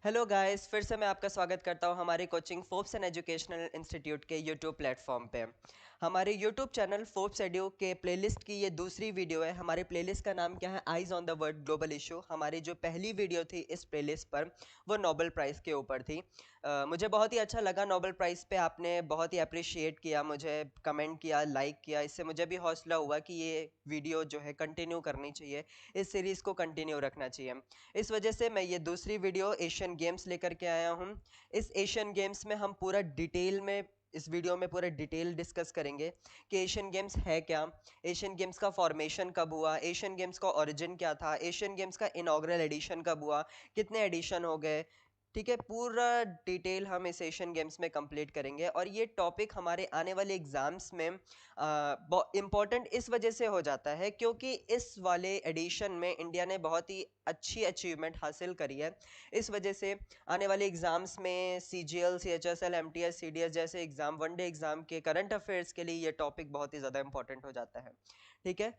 Hello guys, फिर से मैं आपका स्वागत करता हूं हमारी coaching Forbes and educational institute के यूट्यूब प्लेटफॉर्म पे। हमारे यूट्यूब चैनल फोर्ब्स एड्यू के प्लेलिस्ट की ये दूसरी वीडियो है। हमारे प्लेलिस्ट का नाम क्या है? Eyes on the world global issue. हमारी जो पहली वीडियो थी इस प्लेलिस्ट पर वो नोबेल प्राइज़ के ऊपर थी। मुझे बहुत ही अच्छा लगा नोबेल प्राइज़ पे आपने बहुत ही अप्रिशिएट किया, मुझे कमेंट किया, लाइक किया। इससे मुझे भी हौसला हुआ कि ये वीडियो जो है कंटिन्यू करनी चाहिए, इस सीरीज़ को कंटिन्यू रखना चाहिए। इस वजह से मैं ये दूसरी वीडियो एशियन गेम्स लेकर के आया हूँ। इस एशियन गेम्स में हम पूरा डिटेल में इस वीडियो में पूरा डिटेल डिस्कस करेंगे कि एशियन गेम्स है क्या, एशियन गेम्स का फॉर्मेशन कब हुआ, एशियन गेम्स का ओरिजिन क्या था, एशियन गेम्स का इनॉग्रल एडिशन कब हुआ, कितने एडिशन हो गए। ठीक है, पूरा डिटेल हम इस एशियन गेम्स में कंप्लीट करेंगे और ये टॉपिक हमारे आने वाले एग्जाम्स में इम्पॉर्टेंट इस वजह से हो जाता है क्योंकि इस वाले एडिशन में इंडिया ने बहुत ही अच्छी अचीवमेंट हासिल करी है। इस वजह से आने वाले एग्जाम्स में CGL, CHSL, MTS, CDS जैसे एग्जाम, वनडे एग्जाम के करंट अफेयर्स के लिए ये टॉपिक बहुत ही ज़्यादा इंपॉर्टेंट हो जाता है। ठीक है,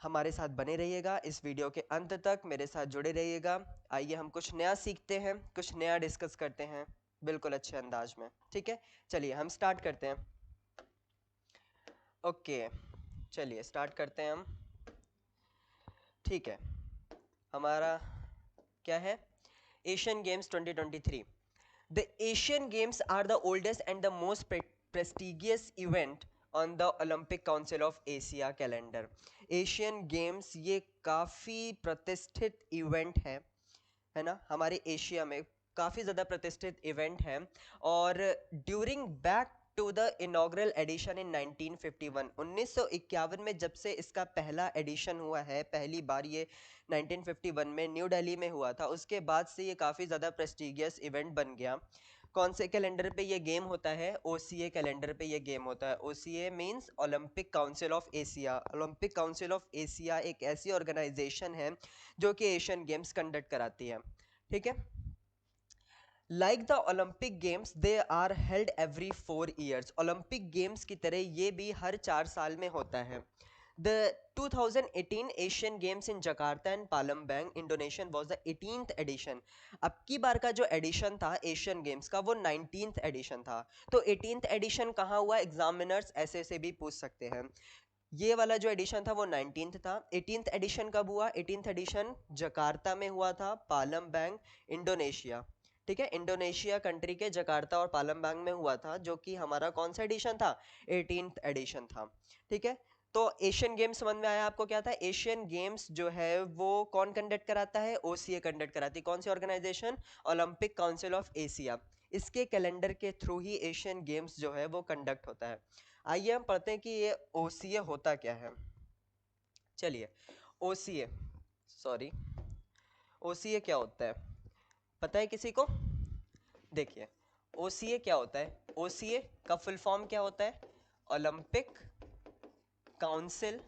हमारे साथ बने रहिएगा, इस वीडियो के अंत तक मेरे साथ जुड़े रहिएगा। आइए हम कुछ नया सीखते हैं, कुछ नया डिस्कस करते हैं, बिल्कुल अच्छे अंदाज में। ठीक है, चलिए हम स्टार्ट करते हैं। ओके, चलिए स्टार्ट करते हैं हम। ठीक है, हमारा क्या है? Asian games 2023। The Asian Games are the oldest and the most prestigious event on the Olympic Council of Asia calendar. Asian games ये काफ़ी प्रतिष्ठित इवेंट है ना, हमारे एशिया में काफ़ी ज़्यादा प्रतिष्ठित इवेंट है। और during back to the inaugural edition in 1951, 1951 में जब से इसका पहला एडिशन हुआ है, पहली बार ये 1951 में न्यू दिल्ली में हुआ था, उसके बाद से ये काफ़ी ज़्यादा प्रेस्टिजियस इवेंट बन गया। कौन से कैलेंडर पे ये गेम होता है? OCA कैलेंडर पे ये गेम होता है। OCA means Olympic council of Asia. Olympic council of Asia एक ऐसी ऑर्गेनाइजेशन है जो कि एशियन गेम्स कंडक्ट कराती है। ठीक है, like the Olympic games they are held every 4 years। Olympic games की तरह ये भी हर 4 साल में होता है। The 2018 Asian Games in Jakarta and Palembang, Indonesia was the 18th edition। अब की बार का जो एडिशन था एशियन गेम्स का वो 19th एडिशन था। तो 18th एडिशन कहाँ हुआ? एग्जामिनर्स ऐसे से भी पूछ सकते हैं। ये वाला जो एडिशन था वो 19th था। 18th एडिशन कब हुआ? 18th एडिशन जकार्ता में हुआ था, पालमबैंग, इंडोनेशिया। ठीक है, इंडोनेशिया कंट्री के जकार्ता और पालमबैंग में हुआ था, जो कि हमारा कौन सा एडिशन था? 18th एडिशन था। ठीक है, तो एशियन गेम्स समझ में आया आपको क्या था? एशियन गेम्स जो है वो कौन कंडक्ट कराता है? OCA कंडक्ट कराती है। कौन सी organisation? Olympic council of Asia. इसके कैलेंडर के थ्रू ही एशियन गेम्स जो है वो कंडक्ट होता है। आइए हम पढ़ते हैं कि ये OCA होता क्या है। चलिए, OCA, सॉरी, OCA क्या होता है पता है किसी को? देखिए, OCA क्या होता है? OCA का फुल फॉर्म क्या होता है? Olympic council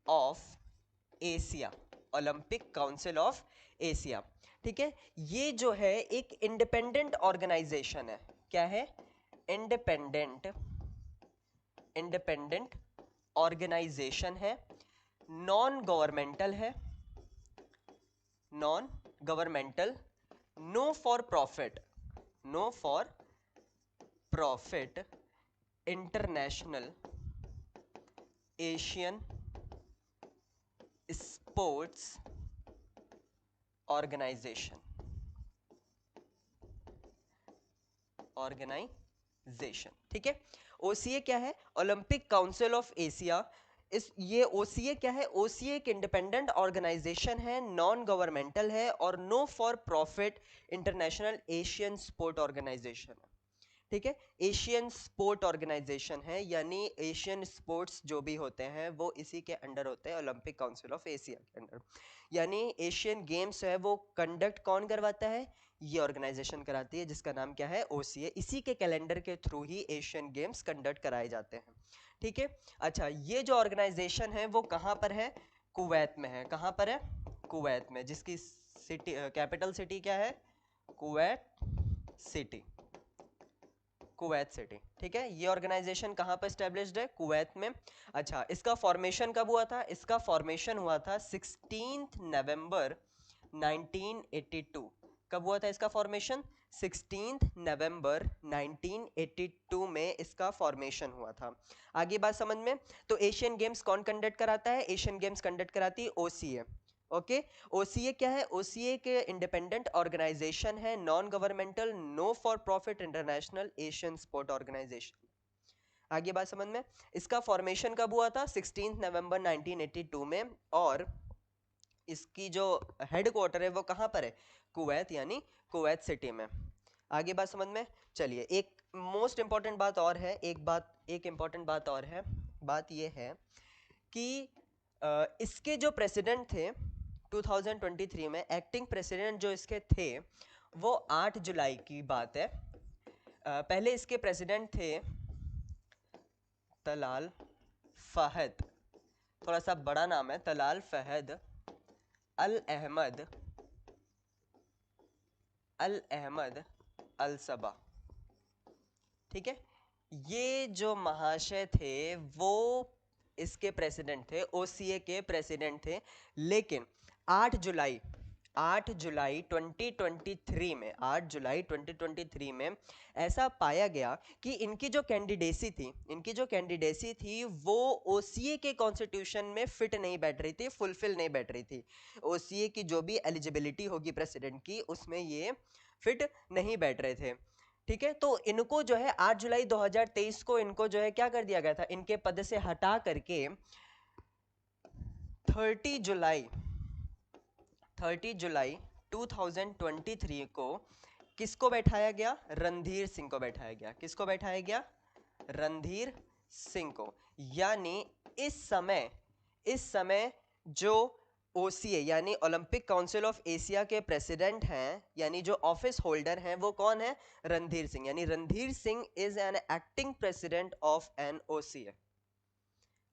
of Asia. Olympic council of Asia. ठीक है, ये जो है एक इंडिपेंडेंट ऑर्गेनाइजेशन है। क्या है? इंडिपेंडेंट इंडिपेंडेंट ऑर्गेनाइजेशन है, नॉन गवर्नमेंटल है, non governmental, no for profit, no for profit, international Asian sports organisation, organisation. ठीक है, OCA क्या है? Olympic council of Asia. ये OCA क्या है? OCA एक इंडिपेंडेंट ऑर्गेनाइजेशन है, नॉन गवर्नमेंटल है और no for profit international Asian sport organisation है। ठीक है, एशियन स्पोर्ट ऑर्गेनाइजेशन है, यानी एशियन स्पोर्ट्स जो भी होते हैं वो इसी के अंडर होते हैं, ओलंपिक काउंसिल ऑफ एशिया के अंडर। यानी एशियन गेम्स है वो कंडक्ट कौन करवाता है? ये ऑर्गेनाइजेशन कराती है, जिसका नाम क्या है? OCA। इसी के कैलेंडर के थ्रू ही एशियन गेम्स कंडक्ट कराए जाते हैं। ठीक है, अच्छा, ये जो ऑर्गेनाइजेशन है वो कहाँ पर है? कुवैत में है। कहाँ पर है? कुवैत में, जिसकी सिटी, कैपिटल सिटी क्या है? Kuwait city, Kuwait city. ठीक है, ये ऑर्गेनाइजेशन कहाँ पर स्टैब्लिश्ड है? कुवैत में। अच्छा, इसका फॉर्मेशन कब हुआ था? इसका फॉर्मेशन हुआ था 16 नवंबर 1982। कब हुआ था इसका फॉर्मेशन? 16 नवंबर 1982 में इसका फॉर्मेशन हुआ था। आगे बात समझ में। तो एशियन गेम्स कौन कंडक्ट कराता है? एशियन गेम्स कंडक्ट कराती है ओसीए। ओके, ओसीए क्या है? ओसीए के इंडिपेंडेंट ऑर्गेनाइजेशन है, non governmental, no for profit international Asian sport organisation. आगे बात समझ में। इसका फॉर्मेशन कब हुआ था? 16 नवंबर 1982 में। और इसकी जो हेडक्वार्टर है वो कहाँ पर है? कुवैत, यानी कुवैत सिटी में। आगे बात समझ में। चलिए, एक मोस्ट इंपॉर्टेंट बात और है, एक इंपॉर्टेंट बात और है। बात ये है कि इसके जो प्रेसिडेंट थे 2023 में, एक्टिंग प्रेसिडेंट जो इसके थे वो 8 जुलाई की बात है। पहले इसके प्रेसिडेंट थे तलाल फहद, थोड़ा सा बड़ा नाम है, तलाल फहद अल अहमद अल सबा। ठीक है, ये जो महाशय थे वो इसके प्रेसिडेंट थे, ओसीए के प्रेसिडेंट थे। लेकिन 8 जुलाई 2023 में, 8 जुलाई 2023 में ऐसा पाया गया कि इनकी जो कैंडिडेसी थी वो ओसीए के कॉन्स्टिट्यूशन में फिट नहीं बैठ रही थी, फुलफिल नहीं बैठ रही थी। ओसीए की जो भी एलिजिबिलिटी होगी प्रेसिडेंट की, उसमें ये फिट नहीं बैठ रहे थे। ठीक है, तो इनको जो है 8 जुलाई 2023 को इनको जो है क्या कर दिया गया था? इनके पद से हटा करके 30 जुलाई 2023 को किसको बैठाया गया? रणधीर सिंह को बैठाया गया। किसको बैठाया गया? रणधीर सिंह को। यानी इस समय जो ओसीए यानी ओलंपिक काउंसिल ऑफ एशिया के प्रेसिडेंट हैं, यानी जो ऑफिस होल्डर हैं, वो कौन है? रणधीर सिंह। यानी Randhir Singh is an acting president of an OCA.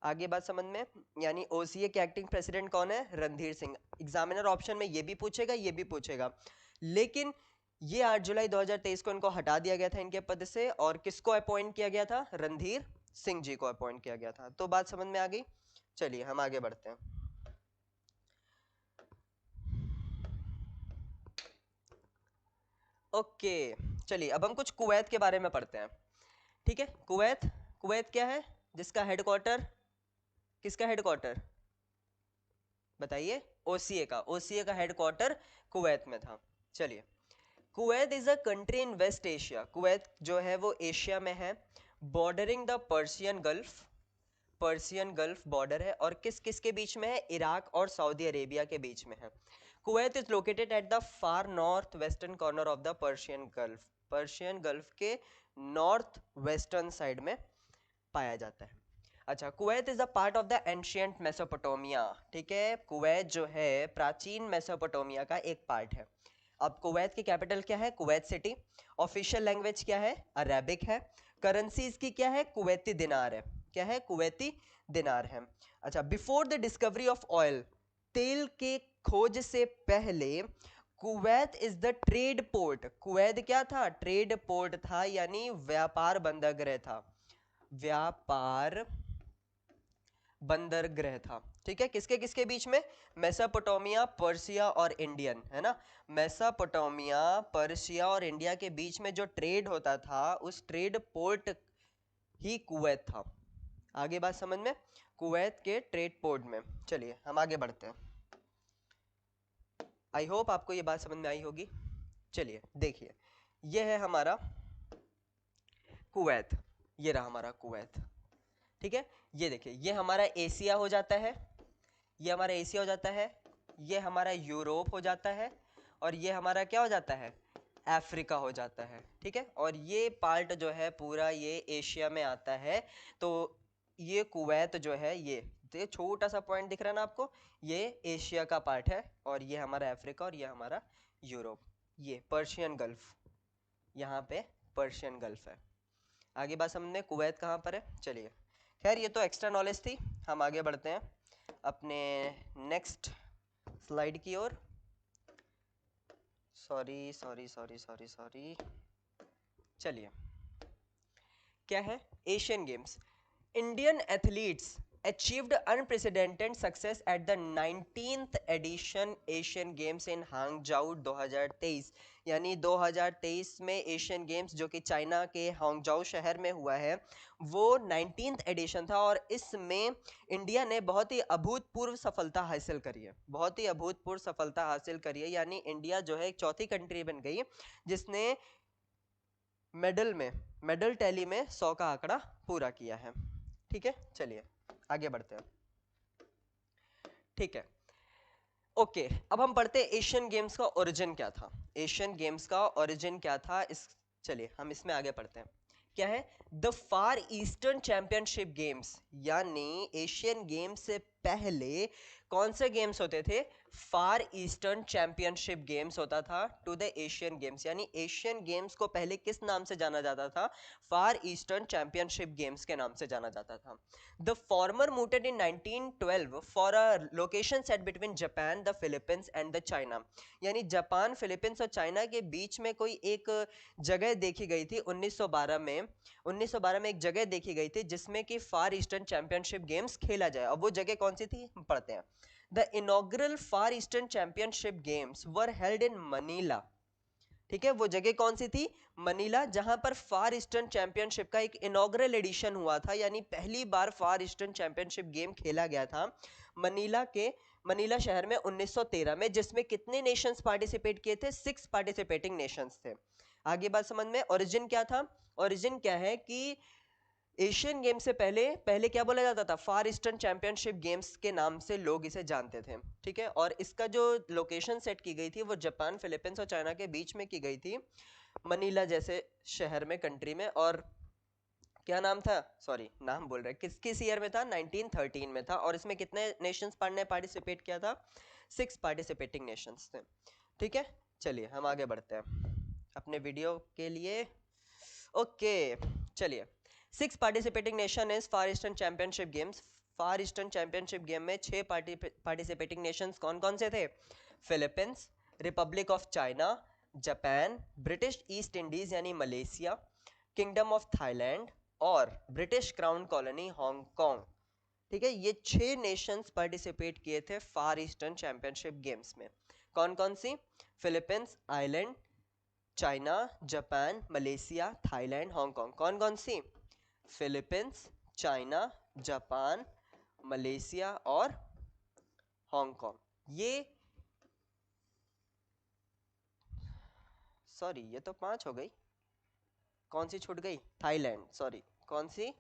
आगे बात समझ में। यानी ओसीए के एक्टिंग प्रेसिडेंट कौन है? रणधीर सिंह। एग्जामिनर ऑप्शन में ये भी पूछेगा, ये भी पूछेगा। लेकिन ये 8 जुलाई 2023 को इनको हटा दिया गया था इनके पद से, और किसको अपॉइंट किया गया था? रणधीर सिंह जी को अपॉइंट किया गया था। तो बात समझ में आ गई। चलिए हम आगे बढ़ते हैं। ओके, चलिए अब हम कुछ कुवैत के बारे में पढ़ते हैं। ठीक है, कुवैत क्या है? जिसका हेडक्वार्टर, किसका हेडक्वार्टर बताइए? ओसीए का हेडक्वार्टर कुवैत में था। चलिए, Kuwait is a country in West Asia. Kuwait जो है वो एशिया में है, bordering the Persian Gulf border है। और किस किस के बीच में है? इराक और सऊदी अरेबिया के बीच में है। Kuwait is located at the far north western corner of the Persian gulf के नॉर्थ वेस्टर्न साइड में पाया जाता है। अच्छा, Kuwait is a part of the ancient Mesopotamia. ठीक है, कुवैत जो है प्राचीन मेसोपोटामिया का एक पार्ट है। अब कुवैत की कैपिटल क्या है? Kuwait city. ऑफिशियल लैंग्वेज क्या है? अरेबिक है। करेंसी इसकी क्या है? कुवैती दिनार है। क्या है? कुवैती दिनार है। अच्छा, before the discovery of oil, तेल के खोज से पहले Kuwait is the trade port. Kuwait क्या था? ट्रेड पोर्ट था, यानी व्यापार बंदरगाह था। व्यापार बंदरगाह था। ठीक है, किसके किसके बीच में? मेसोपोटामिया, पर्सिया और इंडियन, है ना। मेसोपोटामिया, पर्सिया और इंडिया के बीच में जो ट्रेड होता था, उस ट्रेड पोर्ट ही कुवैत था। आगे बात समझ में। कुवैत के ट्रेड पोर्ट में। चलिए हम आगे बढ़ते हैं। आई होप आपको ये बात समझ में आई होगी। चलिए देखिए, ये है हमारा कुवैत, ये रहा हमारा कुवैत। ठीक है, ये देखिए, ये हमारा एशिया हो जाता है, ये हमारा एशिया हो जाता है, ये हमारा यूरोप हो जाता है, और ये हमारा क्या हो जाता है? अफ्रीका हो जाता है। ठीक है, और ये पार्ट जो है पूरा ये एशिया में आता है। तो ये कुवैत जो है, ये छोटा सा पॉइंट दिख रहा है ना आपको, ये एशिया का पार्ट है, और ये हमारा अफ्रीका, और ये हमारा यूरोप। ये पर्शियन गल्फ, यहाँ पे पर्शियन गल्फ है। आगे बात समझने, कुवैत कहाँ पर है। चलिए, खैर ये तो एक्स्ट्रा नॉलेज थी। हम आगे बढ़ते हैं अपने नेक्स्ट स्लाइड की ओर। सॉरी। चलिए, क्या है? Asian Games. Indian athletes achieved unprecedented success at the 19th edition Asian Games in Hangzhou 2023। यानी 2023 में एशियन गेम्स जो कि चाइना के हांगजाऊ शहर में हुआ है वो 19th एडिशन था और इसमें इंडिया ने बहुत ही अभूतपूर्व सफलता हासिल करी है, बहुत ही अभूतपूर्व सफलता हासिल करी है। यानी इंडिया जो है एक चौथी कंट्री बन गई जिसने मेडल टैली में 100 का आंकड़ा पूरा किया है। ठीक है, चलिए आगे बढ़ते हैं। ठीक है, ओके, अब हम पढ़ते हैं एशियन गेम्स का ओरिजिन क्या था। एशियन गेम्स का ओरिजिन क्या था, इस चलिए हम इसमें आगे पढ़ते हैं। क्या है the far eastern championship games, यानी एशियन गेम्स से पहले कौन से गेम्स होते थे? फार ईस्टर्न चैंपियनशिप गेम्स होता था टू द एशियन गेम्स। यानी एशियन गेम्स को पहले किस नाम से जाना जाता था? फार ईस्टर्न चैंपियनशिप गेम्स के नाम से जाना जाता था। The former mooted in 1912 for a location set between Japan, the Philippines and the China. यानी जापान, फिलीपींस और चाइना के बीच में कोई एक जगह देखी गई थी 1912 में। 1912 में एक जगह देखी गई थी जिसमें कि फार ईस्टर्न चैंपियनशिप गेम्स खेला जाए। अब वो जगह कौन सी थी, हम पढ़ते हैं। The inaugural far eastern championship games were held in Manila. ठीक है, वो जगह कौन सी थी? मनीला, जहां पर फार ईस्टर्न चैंपियनशिप का एक इनॉग्रल एडिशन हुआ था, यानी पहली बार फार ईस्टर्न चैंपियनशिप गेम खेला गया था मनीला शहर में 1913 में, जिसमें कितने नेशंस पार्टिसिपेट किए थे? 6 पार्टिसिपेटिंग नेशंस थे। आगे बात समझ में। ओरिजिन क्या था? ओरिजिन क्या है कि एशियन गेम से पहले क्या बोला जाता था? फार ईस्टर्न चैंपियनशिप गेम्स के नाम से लोग इसे जानते थे। ठीक है, और इसका जो लोकेशन सेट की गई थी वो जापान, फिलीपींस और चाइना के बीच में की गई थी, मनीला जैसे शहर में, कंट्री में। और क्या नाम था, सॉरी नाम बोल रहे, किस ईयर में था? 1913 में था। और इसमें कितने नेशंस ने पार्टिसिपेट किया था? 6 पार्टिसिपेटिंग नेशंस थे। ठीक है, चलिए हम आगे बढ़ते हैं अपने वीडियो के लिए। ओके, चलिए। 6 participating nation is far eastern championship games. Far eastern championship game में 6 पार्टिसिपेटिंग नेशंस कौन कौन से थे? Philippines, Republic of China, Japan, British east Indies यानी मलेशिया, किंगडम ऑफ थाईलैंड और ब्रिटिश क्राउन कॉलोनी हांगकांग। ठीक है, ये 6 नेशंस पार्टिसिपेट किए थे फार ईस्टर्न चैंपियनशिप गेम्स में। कौन कौन सी? Philippines island, China, Japan, Malaysia, Thailand, Hong Kong. कौन कौन सी? फिलीपींस, चाइना, जापान, मलेशिया और हांगकांग। ये सॉरी, ये तो 5 हो गई, कौन सी छूट गई? थाईलैंड, सॉरी, कौन सी?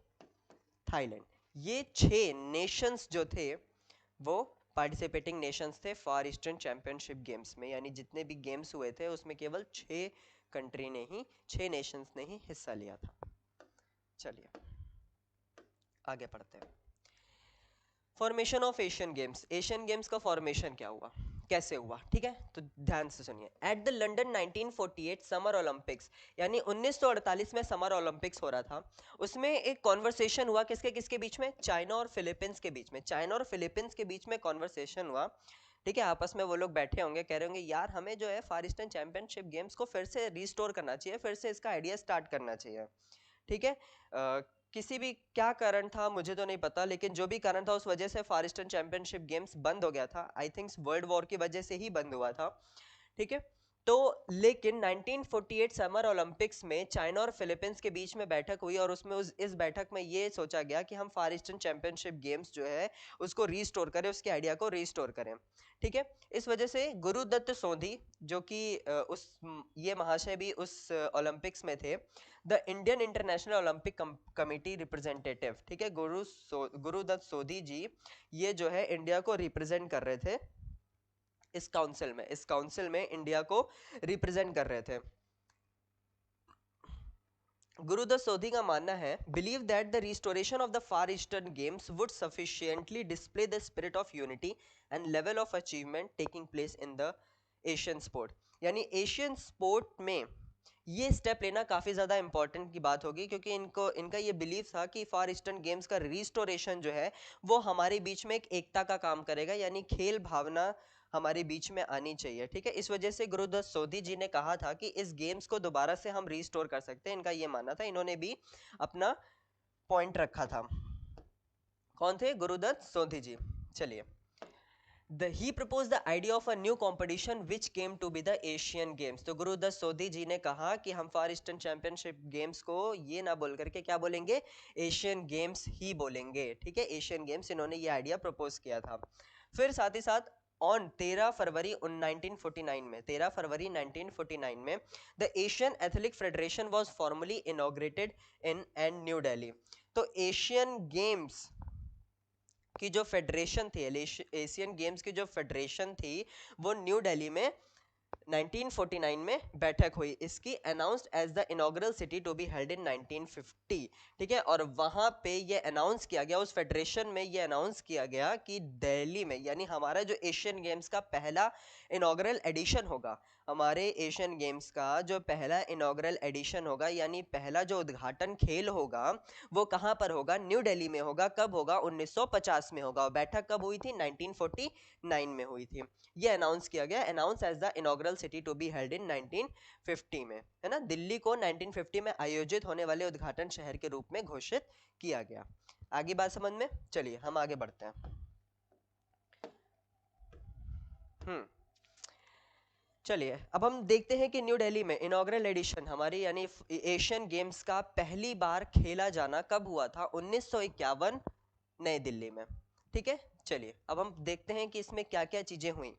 थाईलैंड। ये 6 नेशंस जो थे वो पार्टिसिपेटिंग नेशंस थे फार ईस्टर्न चैंपियनशिप गेम्स में। यानी जितने भी गेम्स हुए थे उसमें केवल 6 कंट्री ने ही, 6 नेशंस ने ही हिस्सा लिया था। चलिए आगे पढ़ते हैं। Formation of Asian games. Asian games का फॉर्मेशन क्या हुआ, कैसे हुआ? ठीक है, तो ध्यान से सुनिए। At the London 1948 summer Olympics, यानी 1948 में समर ओलंपिक्स हो रहा था, उसमें एक कॉन्वर्सेशन हुआ किसके किसके बीच में? चाइना और फिलीपींस के बीच में। चाइना और फिलीपींस के बीच में कॉन्वर्सेशन हुआ। ठीक है, आपस में वो लोग बैठे होंगे, कह रहे होंगे यार हमें जो है फार ईस्टर्न चैंपियनशिप गेम्स को फिर से रिस्टोर करना चाहिए, फिर से इसका आइडिया स्टार्ट करना चाहिए। ठीक है, किसी भी क्या कारण था मुझे तो नहीं पता, लेकिन जो भी कारण था उस वजह से फार ईस्टर्न चैंपियनशिप गेम्स बंद हो गया था। आई थिंक वर्ल्ड वॉर की वजह से ही बंद हुआ था। ठीक है, तो लेकिन 1948 समर ओलंपिक्स में चाइना और फिलीपींस के बीच में बैठक हुई और उसमें इस बैठक में ये सोचा गया कि हम फार ईस्टर्न चैंपियनशिप गेम्स जो है उसको रीस्टोर करें, उसके आइडिया को रीस्टोर करें। ठीक है, इस वजह से गुरुदत्त सोधी जो कि ये महाशय भी उस ओलंपिक्स में थे, the Indian international Olympic committee representative. ठीक है, गुरुदत्त सोधी जी ये जो है इंडिया को रिप्रेजेंट कर रहे थे इस काउंसिल में इंडिया को रिप्रेजेंट कर रहे थे। गुरुदत्त सोधी का मानना है, believe that the restoration of the far eastern games would sufficiently display the spirit of unity and level of achievement taking place in the Asian sport. यानी एशियन स्पोर्ट में ये स्टेप लेना काफी ज्यादा इंपॉर्टेंट की बात होगी, क्योंकि इनका ये बिलीव था कि फार ईस्टर्न गेम्स का रिस्टोरेशन जो है वो हमारे बीच में एक एकता का काम करेगा, यानी खेल भावना हमारे बीच में आनी चाहिए। ठीक है, इस वजह से गुरुदत्त सोधी जी ने कहा था कि इस गेम्स को दोबारा से हम रीस्टोर कर सकते हैं। इनका ये मानना था, इन्होंने भी अपना पॉइंट रखा था। कौन थे? गुरुदत्त सोधी जी। चलिए, he proposed the idea of a new competition which came to be the Asian Games। तो गुरुदत्त सोधी जी ने कहा कि हम फार ईस्टर्न चैंपियनशिप गेम्स को ये ना बोल करके क्या बोलेंगे, एशियन गेम्स ही बोलेंगे। ठीक है, एशियन गेम्स, इन्होंने ये आइडिया प्रपोज किया था। फिर साथ ही साथ ऑन 13 फरवरी 1949 में, 13 फरवरी 1949 में the Asian athletic federation was formally inaugurated in and new Delhi. तो एशियन गेम्स की जो फेडरेशन थी, एशियन गेम्स की जो फेडरेशन थी, वो न्यू दिल्ली में 1949 में बैठक हुई। इसकी announced as the inaugural city to be held in 1950। ठीक है, और वहां पे ये अनाउंस किया गया, उस फेडरेशन में ये अनाउंस किया गया कि दिल्ली में, यानी हमारा जो एशियन गेम्स का पहला इनॉग्रल एडिशन होगा, हमारे एशियन गेम्स का जो पहला इनॉग्रल एडिशन होगा, यानी पहला जो उद्घाटन खेल होगा, वो कहां पर होगा? न्यू दिल्ली में होगा। कब होगा? 1950 में होगा। और बैठक कब हुई थी? 1949 में हुई थी। ये अनाउंस किया गया, announce as the inaugural city to be held in 1950 में, है ना। दिल्ली को 1950 में आयोजित होने वाले उद्घाटन शहर के रूप में घोषित किया गया। आगे बात समझ में? चलिए हम आगे बढ़ते हैं। चलिए अब हम देखते हैं कि न्यू दिल्ली में इनॉग्रल एडिशन हमारी यानी एशियन गेम्स का पहली बार खेला जाना कब हुआ था? 1951 नई दिल्ली में। ठीक है, चलिए अब हम देखते हैं कि इसमें क्या क्या चीजें हुई।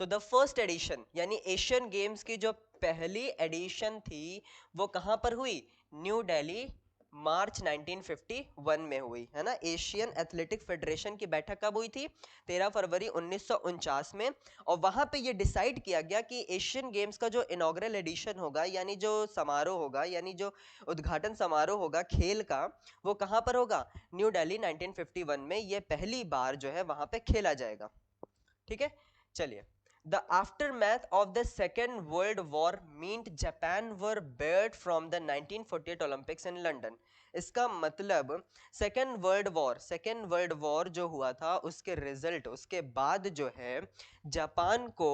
तो द फर्स्ट एडिशन यानी एशियन गेम्स की जो पहली एडिशन थी वो कहां पर हुई? न्यू दिल्ली, मार्च 1951 में हुई, है ना। एशियन एथलेटिक फेडरेशन की बैठक कब हुई थी? 13 फरवरी 1949 में। और वहां पे ये डिसाइड किया गया कि एशियन गेम्स का जो इनॉग्रल एडिशन होगा, यानी जो समारोह होगा, यानी जो उद्घाटन समारोह होगा खेल का, वो कहां पर होगा? न्यू दिल्ली 1951 में ये पहली बार जो है वहां पे खेला जाएगा। ठीक है, चलिए। The aftermath of the Second World War meant Japan were barred from the 1948 Olympics in London। इसका मतलब सेकेंड वर्ल्ड वॉर जो हुआ था उसके रिजल्ट, उसके बाद जो है जापान को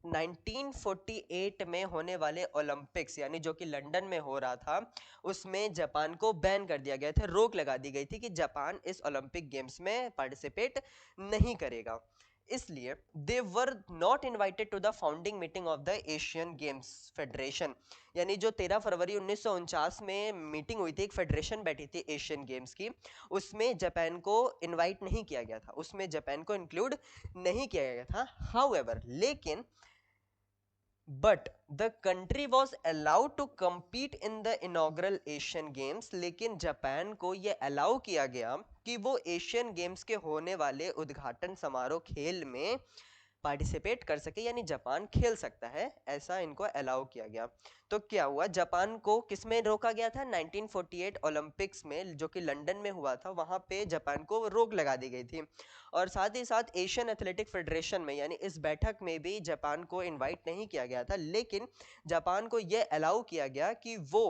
1948 में होने वाले ओलंपिक्स यानी जो कि लंदन में हो रहा था, उसमें जापान को बैन कर दिया गया था, रोक लगा दी गई थी कि जापान इस ओलंपिक गेम्स में पार्टिसिपेट नहीं करेगा। इसलिए they were not invited to the founding meeting of the Asian Games Federation. यानी जो 13 फरवरी 1949 में मीटिंग हुई थी, एक फेडरेशन बैठी थी एशियन गेम्स की, उसमें जापान को इनवाइट नहीं किया गया था, उसमें जापान को इंक्लूड नहीं किया गया था। हाउएवर, लेकिन but the country was allowed to compete in the inaugural Asian games. लेकिन जापान को यह अलाउ किया गया कि वो एशियन गेम्स के होने वाले उद्घाटन समारोह खेल में पार्टिसिपेट कर सके, यानी जापान खेल सकता है, ऐसा इनको अलाउ किया गया। तो क्या हुआ? जापान को किसमें रोका गया था? 1948 ओलंपिक्स में, जो कि लंदन में हुआ था, वहां पे जापान को रोक लगा दी गई थी। और साथ ही साथ एशियन एथलेटिक फेडरेशन में, यानी इस बैठक में भी जापान को इनवाइट नहीं किया गया था, लेकिन जापान को यह अलाउ किया गया कि वो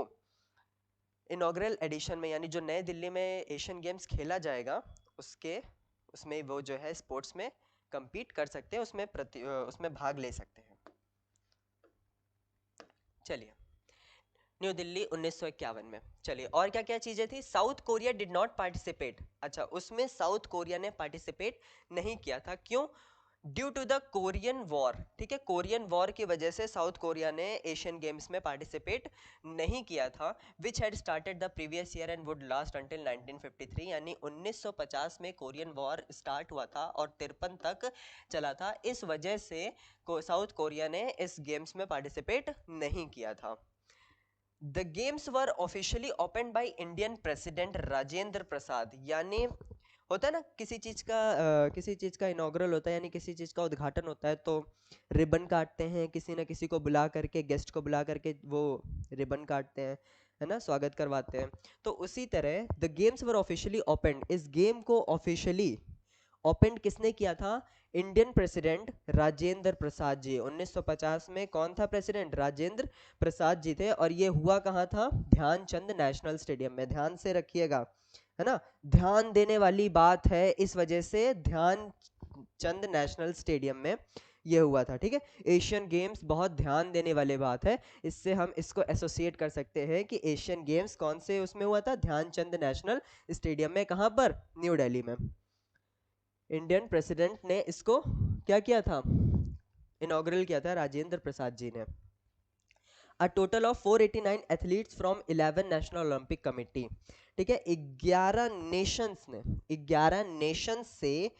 इनॉग्रल एडिशन में, यानी जो नए दिल्ली में एशियन गेम्स खेला जाएगा, उसमें वो जो है स्पोर्ट्स में compete कर सकते हैं, उसमें भाग ले सकते हैं। चलिए, न्यू दिल्ली 1951 में। चलिए, और क्या क्या चीजें थी? South Korea did not participate. अच्छा, उसमें साउथ कोरिया ने पार्टिसिपेट नहीं किया था। क्यों? Due to the Korean war. ठीक है, कोरियन वॉर की वजह से साउथ कोरिया ने एशियन गेम्स में पार्टिसिपेट नहीं किया था, which had started the previous year and would last until 1953। यानी 1950 में कोरियन वॉर स्टार्ट हुआ था और 53 तक चला था। इस वजह से साउथ कोरिया ने इस गेम्स में पार्टिसिपेट नहीं किया था। The Games were officially open by Indian president Rajendra Prasad. यानी होता है ना, किसी चीज का इनॉग्रल होता है, यानी किसी चीज का उद्घाटन होता है, तो रिबन काटते हैं, किसी ना किसी को बुला करके, गेस्ट को बुला करके वो रिबन काटते हैं, है ना, स्वागत करवाते हैं। तो उसी तरह the Games were officially open, इस गेम को ऑफिशियली ओपन किसने किया था? Indian president Rajendra Prasad ji. 1950 में कौन था प्रेसिडेंट? राजेंद्र प्रसाद जी थे। और ये हुआ कहाँ था? ध्यानचंद नेशनल स्टेडियम में। ध्यान से रखिएगा, है ना, ध्यान देने वाली बात है, इस वजह से ध्यानचंद नेशनल स्टेडियम में ये हुआ था। ठीक है, एशियन गेम्स बहुत ध्यान देने वाली बात है, इससे हम इसको एसोसिएट कर सकते हैं कि एशियन गेम्स कौन से उसमें हुआ था? ध्यानचंद नेशनल स्टेडियम में। कहाँ पर? न्यू दिल्ली में। इंडियन प्रेसिडेंट ने इसको क्या किया था, इनॉग्रल किया था, राजेंद्र प्रसाद जी ने। A total of 489 athletes from 11 national Olympic committee. ठीक है, 11 नेशंस से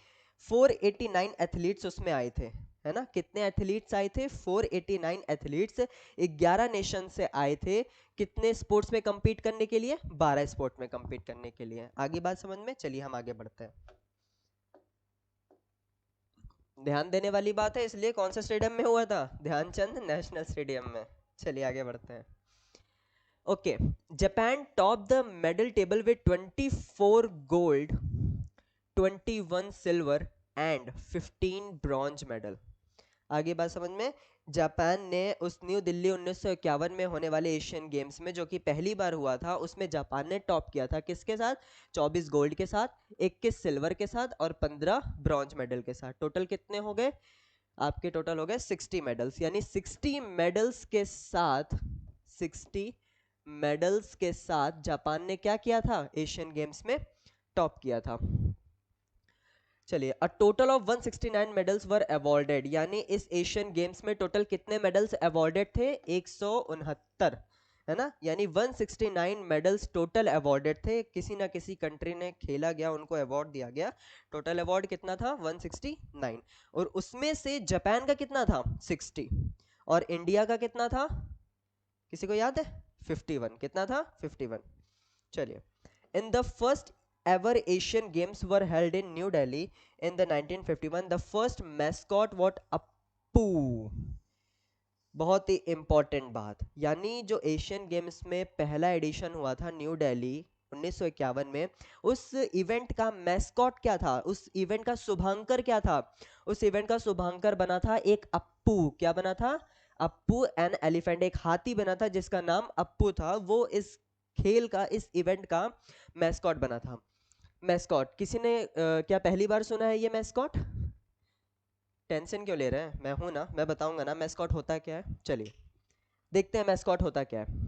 489 एथलीट्स उसमें आए थे, है ना। कितने एथलीट्स आए थे, 489 एथलीट्स 11 नेशन से आए थे। कितने स्पोर्ट्स में compete करने के लिए, 12 स्पोर्ट में compete करने के लिए। आगे बात समझ में, चलिए हम आगे बढ़ते हैं। ध्यान देने वाली बात है, इसलिए कौन सा स्टेडियम में हुआ था, ध्यानचंद नेशनल स्टेडियम में। चलिए आगे बढ़ते हैं। Okay, Japan top the medal table with 24 gold, 21 silver and 15 bronze medal. आगे बात समझ में। जापान ने उस न्यू दिल्ली 1951 में होने वाले एशियन गेम्स में, जो कि पहली बार हुआ था, उसमें जापान ने टॉप किया था। किसके साथ, 24 गोल्ड के साथ, 21 सिल्वर के साथ और 15 ब्रॉन्ज मेडल के साथ। टोटल कितने हो गए आपके, टोटल हो गए 60 मेडल्स। यानी 60 मेडल्स के साथ, 60 मेडल्स के साथ जापान ने क्या किया था, एशियन गेम्स में टॉप किया था। चलिए, a total of 169 medals were awarded, यानी इस एशियन गेम्स में टोटल कितने मेडल्स अवॉर्डेड थे, 169, है ना। यानी 169 मेडल्स टोटल अवॉर्डेड थे। किसी ना किसी कंट्री ने खेला गया, उनको अवार्ड दिया गया। टोटल अवार्ड कितना था, 169, और उसमें से जापान का कितना था, 60, और इंडिया का कितना था, किसी को याद है, 51। कितना था, 51। चलिए, in the first ever Asian Games were held in New Delhi in the 1951. The first mascot what Appu। बहुत ही इंपॉर्टेंट बात, यानी जो एशियन गेम्स में पहला एडिशन हुआ था न्यू दिल्ली 1951 में, उस इवेंट का मैस्कॉट क्या था, उस इवेंट का शुभांकर क्या था, उस इवेंट का शुभांकर बना था एक अप्पू। क्या बना था, अप्पू एन एलिफेंट, एक हाथी बना था जिसका नाम अप्पू था। वो इस खेल का, इस इवेंट का मैस्कॉट बना था। मैस्कॉट किसी ने क्या पहली बार सुना है ये मैस्कॉट, टेंशन क्यों ले रहे हैं, मैं हूं ना, मैं बताऊंगा ना मैस्कॉट होता क्या है। चलिए देखते हैं मैस्कॉट होता क्या है।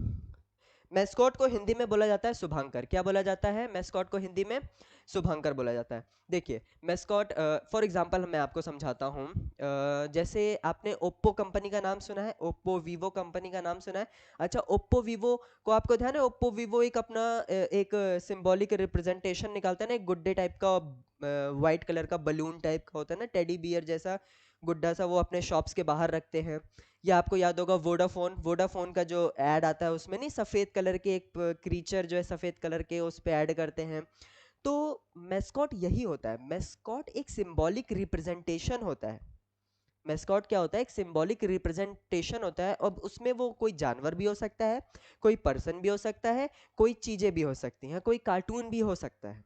मैस्कॉट को हिंदी में बोला जाता है शुभांकर। क्या बोला जाता है, मैस्कॉट को हिंदी में शुभांकर बोला जाता है। देखिए मैस्कॉट, फॉर एग्जांपल मैं आपको समझाता हूँ। जैसे आपने ओप्पो कंपनी का नाम सुना है, ओप्पो वीवो कंपनी का नाम सुना है। अच्छा, ओप्पो वीवो को आपको ध्यान है, ओप्पो वीवो एक अपना एक सिंबॉलिक रिप्रेजेंटेशन निकालता है ना, एक गुड्डे टाइप का, वाइट कलर का बलून टाइप का होता है ना, टेडी बियर जैसा गुड्डा सा, वो अपने शॉप्स के बाहर रखते हैं। या आपको याद होगा वोडाफोन, वोडाफोन का जो ऐड आता है उसमें नहीं, सफेद कलर के एक क्रीचर जो है सफेद कलर के, उस पे ऐड करते हैं। तो मैस्कॉट यही होता है, मैस्कॉट एक सिंबॉलिक रिप्रेजेंटेशन होता है। मैस्कॉट क्या होता है, एक सिंबॉलिक रिप्रेजेंटेशन होता है। अब उसमें वो कोई जानवर भी हो सकता है, कोई पर्सन भी हो सकता है, कोई चीजें भी हो सकती हैं, कोई कार्टून भी हो सकता है।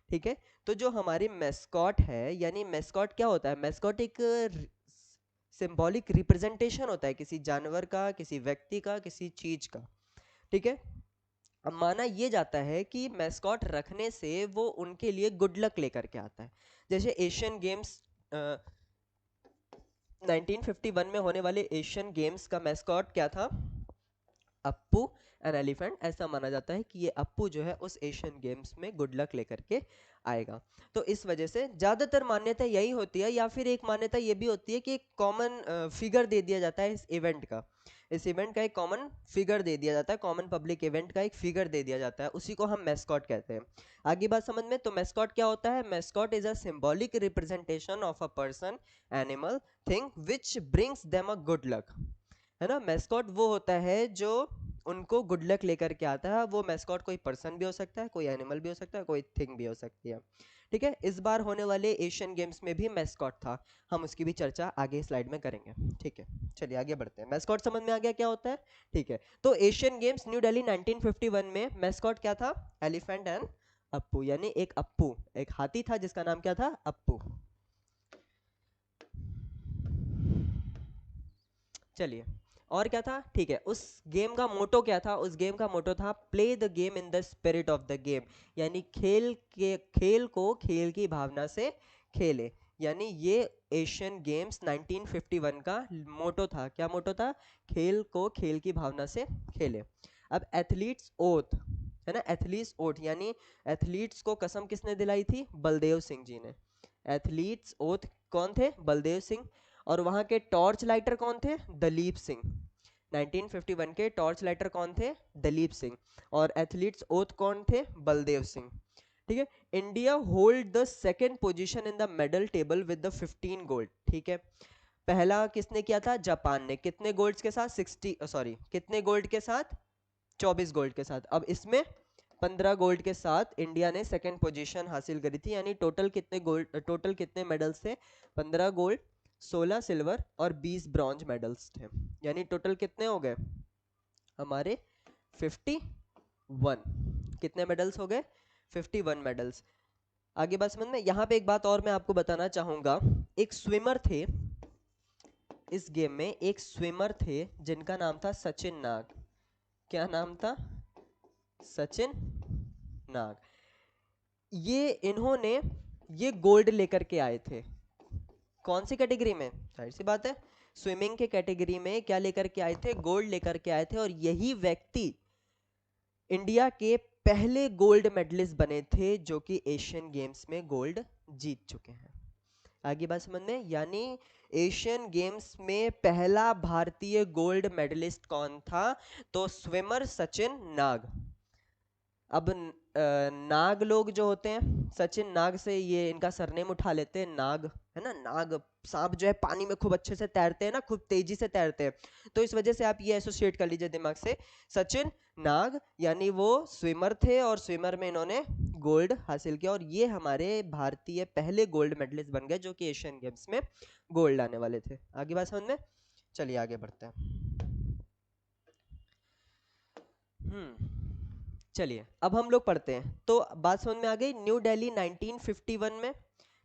ठीक है, तो जो हमारी मैस्कॉट है, यानी मैस्कॉट क्या होता है, मैस्कॉट एक सिंबॉलिक रिप्रेजेंटेशन होता है किसी जानवर का, किसी व्यक्ति का, किसी चीज का। ठीक है, अब माना ये जाता है कि मैस्कॉट रखने से वो उनके लिए गुड लक लेकर के आता है। जैसे एशियन गेम्स 1951 में होने वाले एशियन गेम्स का मैस्कॉट क्या था, अप्पू एन एलिफेंट। ऐसा माना जाता है कि ये अप्पू जो है उस एशियन गेम्स में गुड लक लेकर के आएगा। तो इस वजह से ज्यादातर मान्यता यही होती है, या फिर एक मान्यता ये भी होती है कि एक कॉमन फिगर दे दिया जाता है इस इवेंट का। इस इवेंट का एक कॉमन फिगर दे दिया जाता है, कॉमन पब्लिक इवेंट का एक फिगर दे दिया जाता है, उसी को हम मैस्कॉट कहते हैं। आगे बात समझ में। तो मैस्कॉट क्या होता है, mascot is a symbolic representation of a person, animal, thing which brings them a good luck. है ना, मैस्कॉट वो होता है जो उनको गुड लक लेकर के आता है। वो मैस्कॉट कोई पर्सन भी हो सकता है, कोई एनिमल भी हो सकता है, कोई थिंग भी हो सकती है। ठीक है, इस बार होने वाले एशियन गेम्स में भी मैस्कॉट था, हम उसकी भी चर्चा आगे स्लाइड में करेंगे। ठीक है, चलिए आगे बढ़ते हैं। मैस्कॉट समझ में आ गया क्या होता है। ठीक है, तो एशियन गेम्स न्यू दिल्ली 1951 में मैस्कॉट क्या था, एलिफेंट एंड अप्पू, यानी एक अप्पू, एक हाथी था जिसका नाम क्या था, अप्पू। चलिए, और क्या था। ठीक है, उस गेम का मोटो क्या था, उस गेम का मोटो था play the game in the spirit of the game, यानी खेल को खेल की भावना से खेले। यानी ये एशियन गेम्स 1951 का मोटो था। क्या मोटो था, खेल को खेल की भावना से खेले। अब एथलीट्स ओथ, है ना, एथलीट्स ओथ यानी एथलीट्स को कसम किसने दिलाई थी, बलदेव सिंह जी ने। एथलीट्स ओथ कौन थे? बलदेव सिंह। और वहां के टॉर्च लाइटर कौन थे? दलीप सिंह। 1951 के टॉर्च लाइटर कौन थे? दलीप सिंह। और एथलीट्स ओथ कौन थे? बलदेव सिंह। ठीक है। India hold the second position in the medal table with the 15 gold. ठीक है। पहला किसने किया था? जापान ने। कितने गोल्ड्स के साथ? 60 सॉरी कितने गोल्ड के साथ? 24 गोल्ड के साथ। अब इसमें 15 गोल्ड के साथ इंडिया ने सेकंड पोजीशन हासिल करी थी। यानी टोटल कितने गोल्ड, टोटल कितने मेडल्स थे? 15 गोल्ड, 16 सिल्वर और 20 ब्रॉन्ज मेडल्स थे। यानी टोटल कितने हो गए हमारे? 51। कितने मेडल्स हो गए? 51 मेडल्स। आगे बात समझ में। यहाँ पे एक बात और मैं आपको बताना चाहूंगा। एक स्विमर थे इस गेम में, एक स्विमर थे जिनका नाम था सचिन नाग। क्या नाम था? सचिन नाग। ये इन्होंने ये गोल्ड लेकर के आए थे। कौन सी कैटेगरी में? जाहिर सी बात है स्विमिंग के कैटेगरी में क्या लेकर के आए थे? गोल्ड लेकर के आए थे। और यही व्यक्ति इंडिया के पहले गोल्ड मेडलिस्ट बने थे जो कि एशियन गेम्स में गोल्ड जीत चुके हैं। आगे बात समझ में। यानी एशियन गेम्स में पहला भारतीय गोल्ड मेडलिस्ट कौन था? तो स्विमर सचिन नाग। अब नाग लोग जो होते हैं, सचिन नाग से ये इनका सरनेम उठा लेते हैं, नाग है ना। नाग सांप जो है पानी में खूब अच्छे से तैरते हैं ना, खूब तेजी से तैरते हैं। तो इस वजह से आप ये एसोसिएट कर लीजिए दिमाग से, सचिन नाग। यानी वो स्विमर थे और स्विमर में इन्होंने गोल्ड हासिल किया और ये हमारे भारतीय पहले गोल्ड मेडलिस्ट बन गए जो कि एशियन गेम्स में गोल्ड लाने वाले थे। आगे बात समझ में। चलिए आगे बढ़ते हैं। चलिए अब हम लोग पढ़ते हैं। तो बात समझ में आ गई। न्यू दिल्ली 1951 में,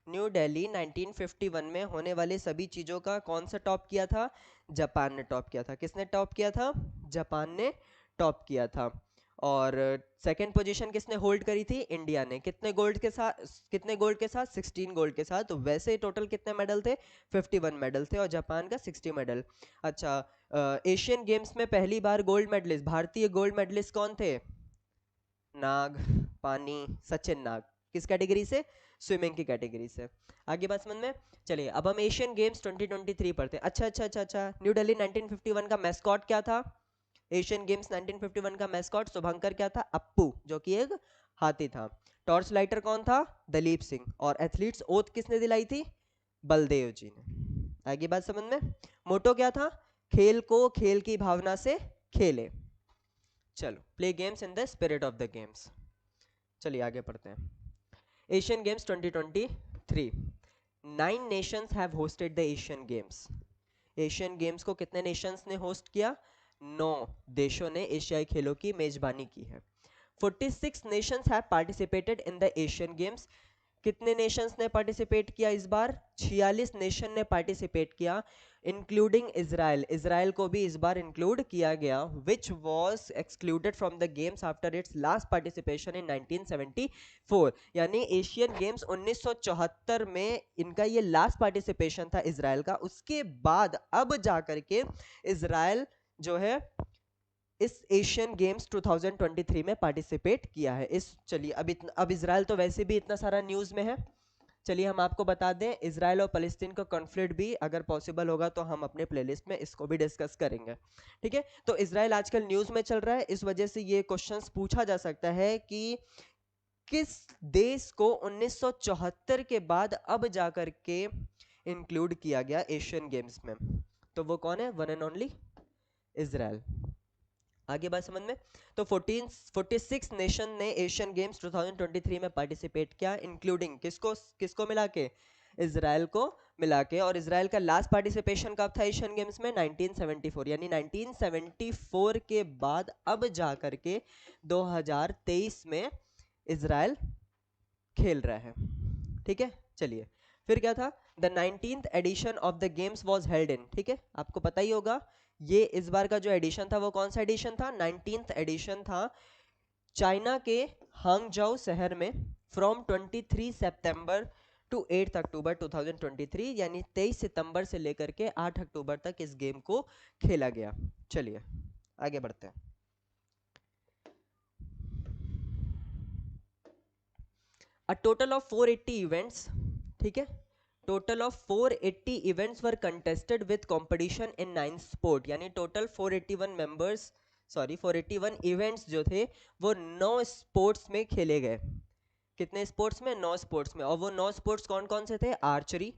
न्यू दिल्ली 1951 में होने वाली सभी चीजों का कौन सा टॉप किया था? जापान ने टॉप किया था। किसने टॉप किया था? जापान ने टॉप किया था। और सेकंड पोजीशन किसने होल्ड करी थी? इंडिया ने। कितने गोल्ड के साथ? कितने गोल्ड के साथ? 16 गोल्ड के साथ। तो वैसे टोटल कितने मेडल थे? 51 मेडल थे और जापान का 60 मेडल। अच्छा, एशियन गेम्स में पहली बार गोल्ड मेडलिस्ट, भारतीय गोल्ड मेडलिस्ट कौन थे? नाग, पानी, सचिन नाग। किस कैटेगरी से? स्विमिंग की कैटेगरी से। आगे बात समझ में। चलिए अब हम एशियन गेम्स 2023 पढ़ते हैं। अच्छा अच्छा अच्छा अच्छा, न्यू दिल्ली 1951 का मैस्कॉट क्या था? एशियन गेम्स 1951 का मैस्कॉट शुभंकर क्या था? अप्पू, जो कि एक हाथी था। टॉर्च लाइटर कौन था? दलीप सिंह। और एथलीट्स ओथ किसने दिलाई थी? बलदेव जी ने। आगे बात समझ में। मोटो क्या था? खेल को खेल की भावना से खेले। चलो, play games in the spirit of the games. चलिए आगे पढ़ते हैं। Asian games 2023, 9 Nations have hosted the Asian games. Asian Games को कितने नेशंस ने होस्ट किया? 9 देशों ने एशियाई खेलों की मेजबानी की है। 46 Nations have participated in the Asian games. कितने नेशंस ने पार्टिसिपेट किया इस बार? 46 नेशन ने पार्टिसिपेट किया, इंक्लूडिंग इजराइल। इजराइल को भी इस बार इंक्लूड किया गया, which was excluded from the games after it's last participation in 1974। यानी एशियन गेम्स 1974 में इनका ये लास्ट पार्टिसिपेशन था इजराइल का। उसके बाद अब जाकर के इजराइल जो है इस एशियन गेम्स 2023 में पार्टिसिपेट किया है। इस चलिए अब इजराइल तो वैसे भी इतना सारा न्यूज में है। चलिए हम आपको बता दें, इजराइल और फलस्तीन का कॉन्फ्लिक्ट भी अगर पॉसिबल होगा तो हम अपने प्लेलिस्ट में इसको भी डिस्कस करेंगे। ठीक है। तो इजराइल आजकल न्यूज में चल रहा है, इस वजह से ये क्वेश्चंस पूछा जा सकता है कि किस देश को 1974 के बाद अब जाकर के इंक्लूड किया गया एशियन गेम्स में? तो वो कौन है? One and only Israel. आगे बात समझ में। तो 46 नेशन ने एशियन गेम्स 2023 में पार्टिसिपेट किया, इंक्लूडिंग किसको किसको मिला के? इजराइल को मिला के। और इजराइल का लास्ट पार्टिसिपेशन कब था एशियन गेम्स में? 1974। यानी 1974 के बाद अब जाकर के 2023 में इजराइल खेल रहा है। ठीक है। चलिए फिर क्या था? The 19th edition of the games was held in. ठीक है, आपको पता ही होगा ये इस बार का जो एडिशन था वो कौन सा एडिशन था? 19th एडिशन था चाइना के हांगझाऊ शहर में, फ्रॉम 23 सितंबर टू 8 अक्टूबर 2023। यानी 23 सितंबर से लेकर के 8 अक्टूबर तक इस गेम को खेला गया। चलिए आगे बढ़ते हैं। A total of 480 events, ठीक है। Total of 480 events were contested with competition in 9 sport, यानी टोटल 481 इवेंट्स जो थे वो 9 स्पोर्ट्स में खेले गए। कितने स्पोर्ट्स में? 9 स्पोर्ट्स में। और वो 9 स्पोर्ट्स कौन कौन से थे? Archery,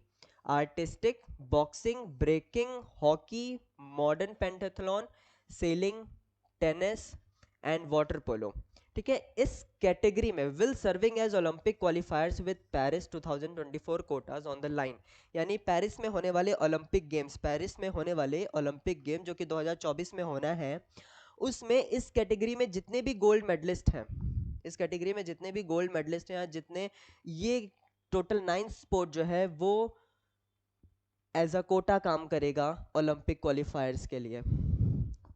artistic, boxing, breaking, hockey, modern pentathlon, sailing, tennis and water polo. ठीक है। इस कैटेगरी में will serving as Olympic qualifiers with Paris 2024 quotas on the line, यानी पेरिस में होने वाले ओलंपिक गेम्स, पेरिस में होने वाले ओलंपिक गेम जो कि 2024 में होना है, उसमें इस कैटेगरी में जितने भी गोल्ड मेडलिस्ट हैं, इस कैटेगरी में जितने भी गोल्ड मेडलिस्ट हैं, जितने ये टोटल 9 स्पोर्ट जो है वो एज अ कोटा काम करेगा ओलंपिक क्वालिफायर्स के लिए।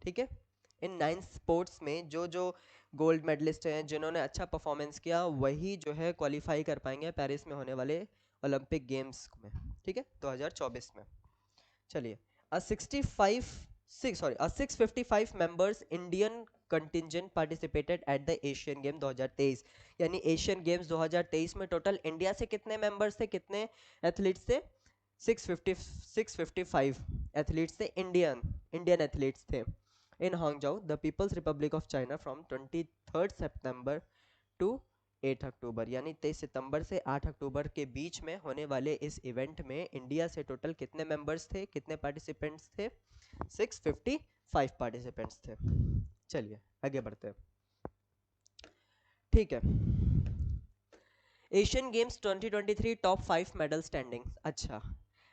ठीक है। इन 9 स्पोर्ट्स में जो जो गोल्ड मेडलिस्ट हैं, जिन्होंने अच्छा परफॉर्मेंस किया, वही जो है क्वालिफाई कर पाएंगे पेरिस में होने वाले ओलंपिक गेम्स में। ठीक है, 2024 में। चलिए, a 655 members Indian contingent participated at the Asian Game 2023, यानी एशियन गेम्स 2023 में टोटल इंडिया से कितने मेंबर्स थे, कितने एथलीट्स थे? 655 एथलीट्स थे, इंडियन एथलीट्स थे in Hangzhou the People's Republic of China from 23 September to 8 October, यानी 23 सितंबर से 8 अक्टूबर के बीच में होने वाले इस इवेंट में इंडिया से टोटल कितने मेंबर्स थे, कितने पार्टिसिपेंट्स थे? 655 पार्टिसिपेंट्स थे। चलिए आगे बढ़ते हैं। ठीक है। Asian games 2023 top 5 medal standing. अच्छा,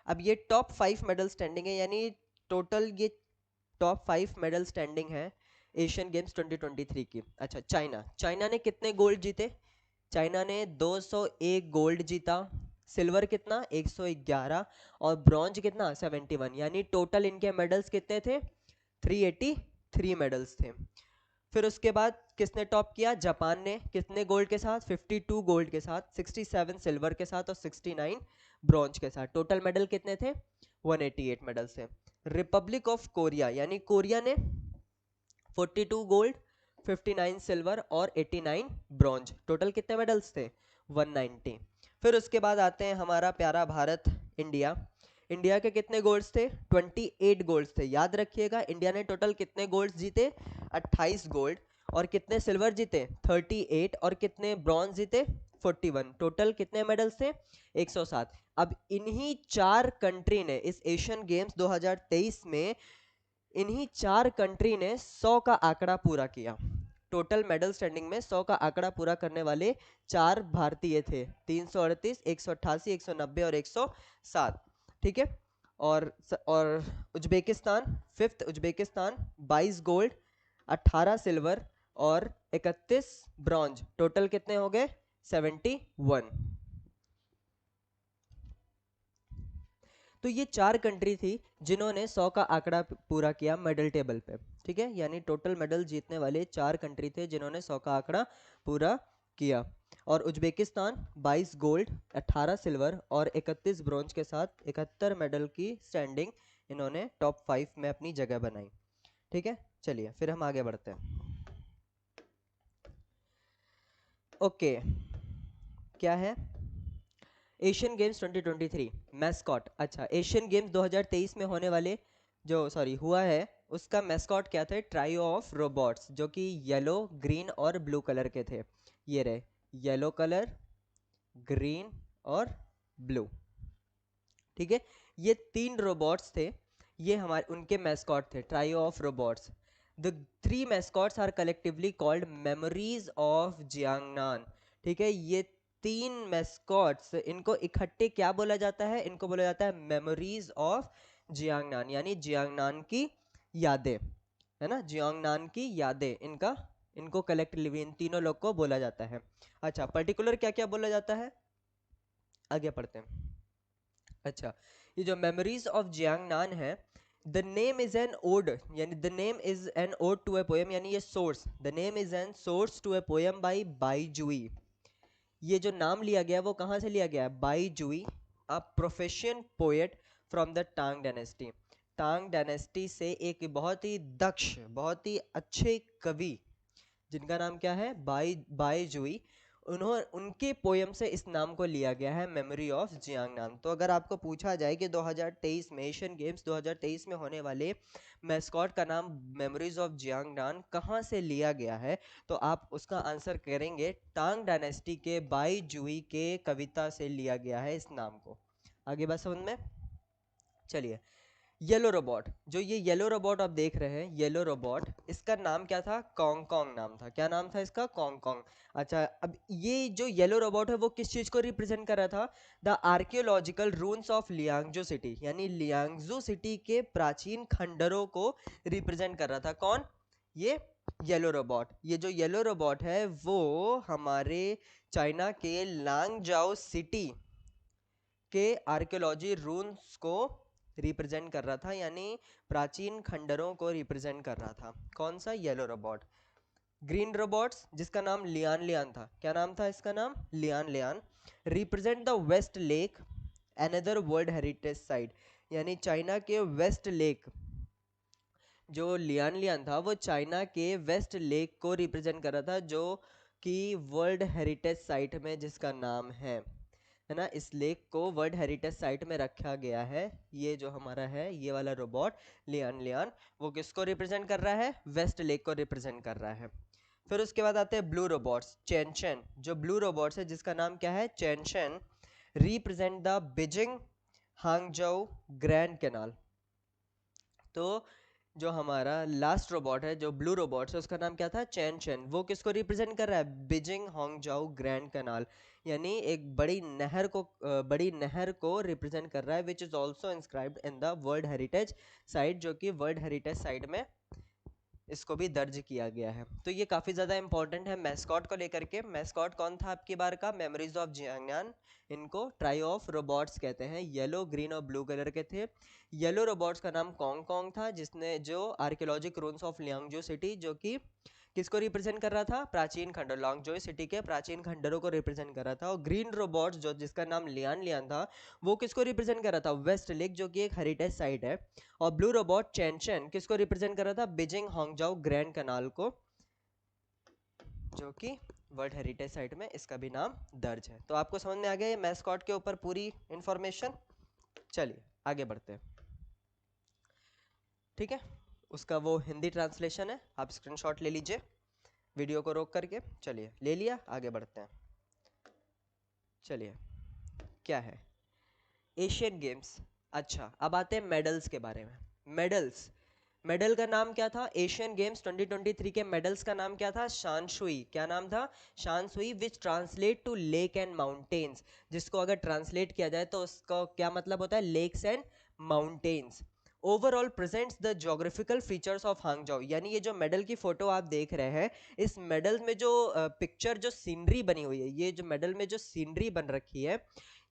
अब ये टॉप 5 मेडल स्टैंडिंग है, यानी टोटल ये टॉप 5 मेडल स्टैंडिंग है एशियन गेम्स 2023 की। अच्छा, चाइना ने कितने गोल्ड जीते? चाइना ने 201 गोल्ड जीता, सिल्वर कितना? 111, और ब्रॉन्ज कितना? 71, यानी टोटल इनके मेडल्स कितने थे? 383 मेडल्स थे। फिर उसके बाद किसने टॉप किया? जापान ने। कितने गोल्ड के साथ? 52 गोल्ड के साथ, 67 सिल्वर के साथ और 69 ब्रॉन्ज के साथ। टोटल मेडल कितने थे? 188 मेडल्स थे। रिपब्लिक ऑफ कोरिया, यानी कोरिया ने 42 गोल्ड, 59 सिल्वर और 89 ब्रॉन्ज। टोटल कितने मेडल्स थे? 190। फिर उसके बाद आते हैं हमारा प्यारा भारत, इंडिया। इंडिया के कितने गोल्ड्स थे? 28 गोल्ड्स थे। याद रखिएगा, इंडिया ने टोटल कितने गोल्ड्स जीते? 28 गोल्ड। और कितने सिल्वर जीते? 38। और कितने ब्रॉन्ज जीते? 41। टोटल कितने मेडल्स थे? 107। अब इन्हीं 4 कंट्री ने इस एशियन गेम्स 2023 में, इन्हीं 4 कंट्री ने 100 का आंकड़ा पूरा किया। टोटल मेडल स्टैंडिंग में 100 का आंकड़ा पूरा करने वाले 4 भारतीय थे, 338, 188, 190 और 107। ठीक है। और Uzbekistan, fifth Uzbekistan, 22 gold, 18 silver और 31 ब्रॉन्ज। टोटल कितने हो गए? 71। तो ये 4 कंट्री थी जिन्होंने 100 का आंकड़ा पूरा किया मेडल टेबल पे। ठीक है, यानी टोटल मेडल जीतने वाले 4 कंट्री थे जिन्होंने 100 का आंकड़ा पूरा किया। और उज्बेकिस्तान 22 गोल्ड, 18 सिल्वर और 31 ब्रॉन्ज के साथ 71 मेडल की स्टैंडिंग इन्होंने टॉप 5 में अपनी जगह बनाई। ठीक है, चलिए फिर हम आगे बढ़ते हैं। ओके, क्या है? Asian games 2023 mascot. अच्छा, एशियन गेम्स 2023 में होने वाले हुआ है, उसका मैस्कॉट क्या थे? ट्रायो ऑफ रोबोट्स, जो कि येलो, ग्रीन और ब्लू कलर के थे। ये रहे, येलो कलर, ग्रीन और ब्लू। ठीक है, ये 3 रोबोट्स थे, ये हमारे उनके मैस्कॉट थे, trio of robots. The 3 mascots are collectively called memories of Jiangnan. ठीक है, ये 3 मैस्कॉट्स, इनको इकट्ठे क्या बोला जाता है? इनको बोला जाता है मेमोरीज ऑफ जियांगनान, यानी जियांगनान की यादें, है ना? जियांगनान की यादें, इनको कलेक्टिवली इन तीनों लोग को बोला जाता है। अच्छा, पर्टिकुलर क्या क्या बोला जाता है? आगे पढ़ते हैं। अच्छा, ये जो मेमोरीज ऑफ जियांगनान है, the name is an ode, यानी the name is an ode to a poem, यानी ये source, the name is an source to a poem by Bai Juyi. ये जो नाम लिया गया वो कहाँ से लिया गया है? Bai Juyi, a profession poet from the Tang dynasty. Tang dynasty से एक बहुत ही दक्ष, बहुत ही अच्छे कवि, जिनका नाम क्या है? बाईजुई, उन्होंने उनके पोयम से इस नाम को लिया गया है, मेमोरी ऑफ जियांगनाम। तो अगर आपको पूछा जाए कि 2023 में एशियन गेम्स 2023 में होने वाले मैस्कॉट का नाम मेमोरीज ऑफ जियांगनाम कहाँ से लिया गया है, तो आप उसका आंसर करेंगे टांग डायनेस्टी के बाई जुई के कविता से लिया गया है इस नाम को। आगे बात समझ में? चलिए, येलो रोबोट, जो ये येलो रोबोट आप देख रहे हैं, येलो रोबोट, इसका नाम क्या था? कॉन्ग कॉन्ग नाम था। क्या नाम था इसका? Kong Kong. अच्छा, अब ये जो येलो रोबोट है वो किस चीज को रिप्रेजेंट कर रहा था? The archaeological ruins of Liangzhu city, यानी लियांगजो सिटी के प्राचीन खंडरों को रिप्रेजेंट कर रहा था। कौन? ये येलो रोबोट। ये जो येलो रोबोट है वो हमारे चाइना के लांगजाओ सिटी के आर्कियोलॉजी रून्स को रिप्रेजेंट कर रहा था, यानी प्राचीन खंडरों को रिप्रेजेंट कर रहा था। कौन सा? Yellow robot. ग्रीन रोबोट्स, जिसका नाम लियान लियान था। क्या नाम था इसका? नाम Lian Lian. Represent the West Lake, another world heritage site, यानी चाइना के वेस्ट लेक, जो लियान लियान था वो चाइना के वेस्ट लेक को रिप्रेजेंट कर रहा था, जो कि वर्ल्ड हेरिटेज साइट में जिसका नाम है ना, इस लेक को वर्ल्ड हेरिटेज साइट में रखा गया है। ये जो हमारा है ये वाला रोबोट लियान लियान, वो किसको रिप्रेजेंट कर रहा है? वेस्ट लेक को रिप्रेजेंट कर रहा है। फिर उसके बाद आते हैं ब्लू रोबोट्स, चैनचन। जो ब्लू रोबोट्स है जिसका नाम क्या है? Chenchen, represent the Beijing Hangzhou Grand Canal. तो जो हमारा लास्ट रोबोट है, जो ब्लू रोबोट है, उसका नाम क्या था? चैन चैन। वो किसको रिप्रेजेंट कर रहा है? बीजिंग हांगझोउ ग्रैंड कैनाल, यानी एक बड़ी नहर को रिप्रेजेंट कर रहा है, which is also inscribed in the world heritage site, जो कि वर्ल्ड हेरिटेज साइट में इसको भी दर्ज किया गया है। तो ये काफ़ी ज़्यादा इंपॉर्टेंट है मैस्कॉट को लेकर के। मैस्कॉट कौन था आपकी बार का? Memories of Jiangnan. इनको ट्राई ऑफ रोबोट्स कहते हैं, येलो ग्रीन और ब्लू कलर के थे। येलो रोबोट्स का नाम कॉन्ग कॉन्ग था, जिसने जो आर्कियोलॉजिक रून्स ऑफ लियांगजो सिटी, जो कि किसको रिप्रेजेंट कर रहा था? प्राचीन खंडर, लॉन्गजो सिटी के प्राचीन खंडरों को रिप्रेजेंट कर रहा था। और ग्रीन रोबोट्स जो जिसका नाम लियान लियान था, वो किसको रिप्रेजेंट कर रहा था? वेस्ट लेक, जो कि एक हेरिटेज साइट है। और ब्लू रोबोट चैनचन किसको रिप्रेजेंट कर रहा था? बीजिंग हांगझोउ ग्रैंड कैनाल को, जो कि वर्ल्ड हेरिटेज साइट में इसका भी नाम दर्ज है। तो आपको समझ में आ गया ये मैस्कॉट के ऊपर पूरी इंफॉर्मेशन। चलिए आगे बढ़ते हैं, ठीक है। उसका वो हिंदी ट्रांसलेशन है, आप स्क्रीनशॉट ले लीजिए वीडियो को रोक करके। चलिए, ले लिया, आगे बढ़ते हैं। चलिए, क्या है एशियन गेम्स? अच्छा, अब आते हैं मेडल्स के बारे में। मेडल्स, मेडल का नाम क्या था? एशियन गेम्स 2023 के मेडल्स का नाम क्या था? शानशुई। क्या नाम था? Shanshui, which translate to lake and mountains, जिसको अगर ट्रांसलेट किया जाए तो उसका क्या मतलब होता है? Lakes and mountains. Overall presents the geographical features of Hangzhou, यानी ये जो मेडल की फोटो आप देख रहे हैं, इस मेडल में जो पिक्चर, जो सीनरी बनी हुई है, ये जो मेडल में जो सीनरी बन रखी है,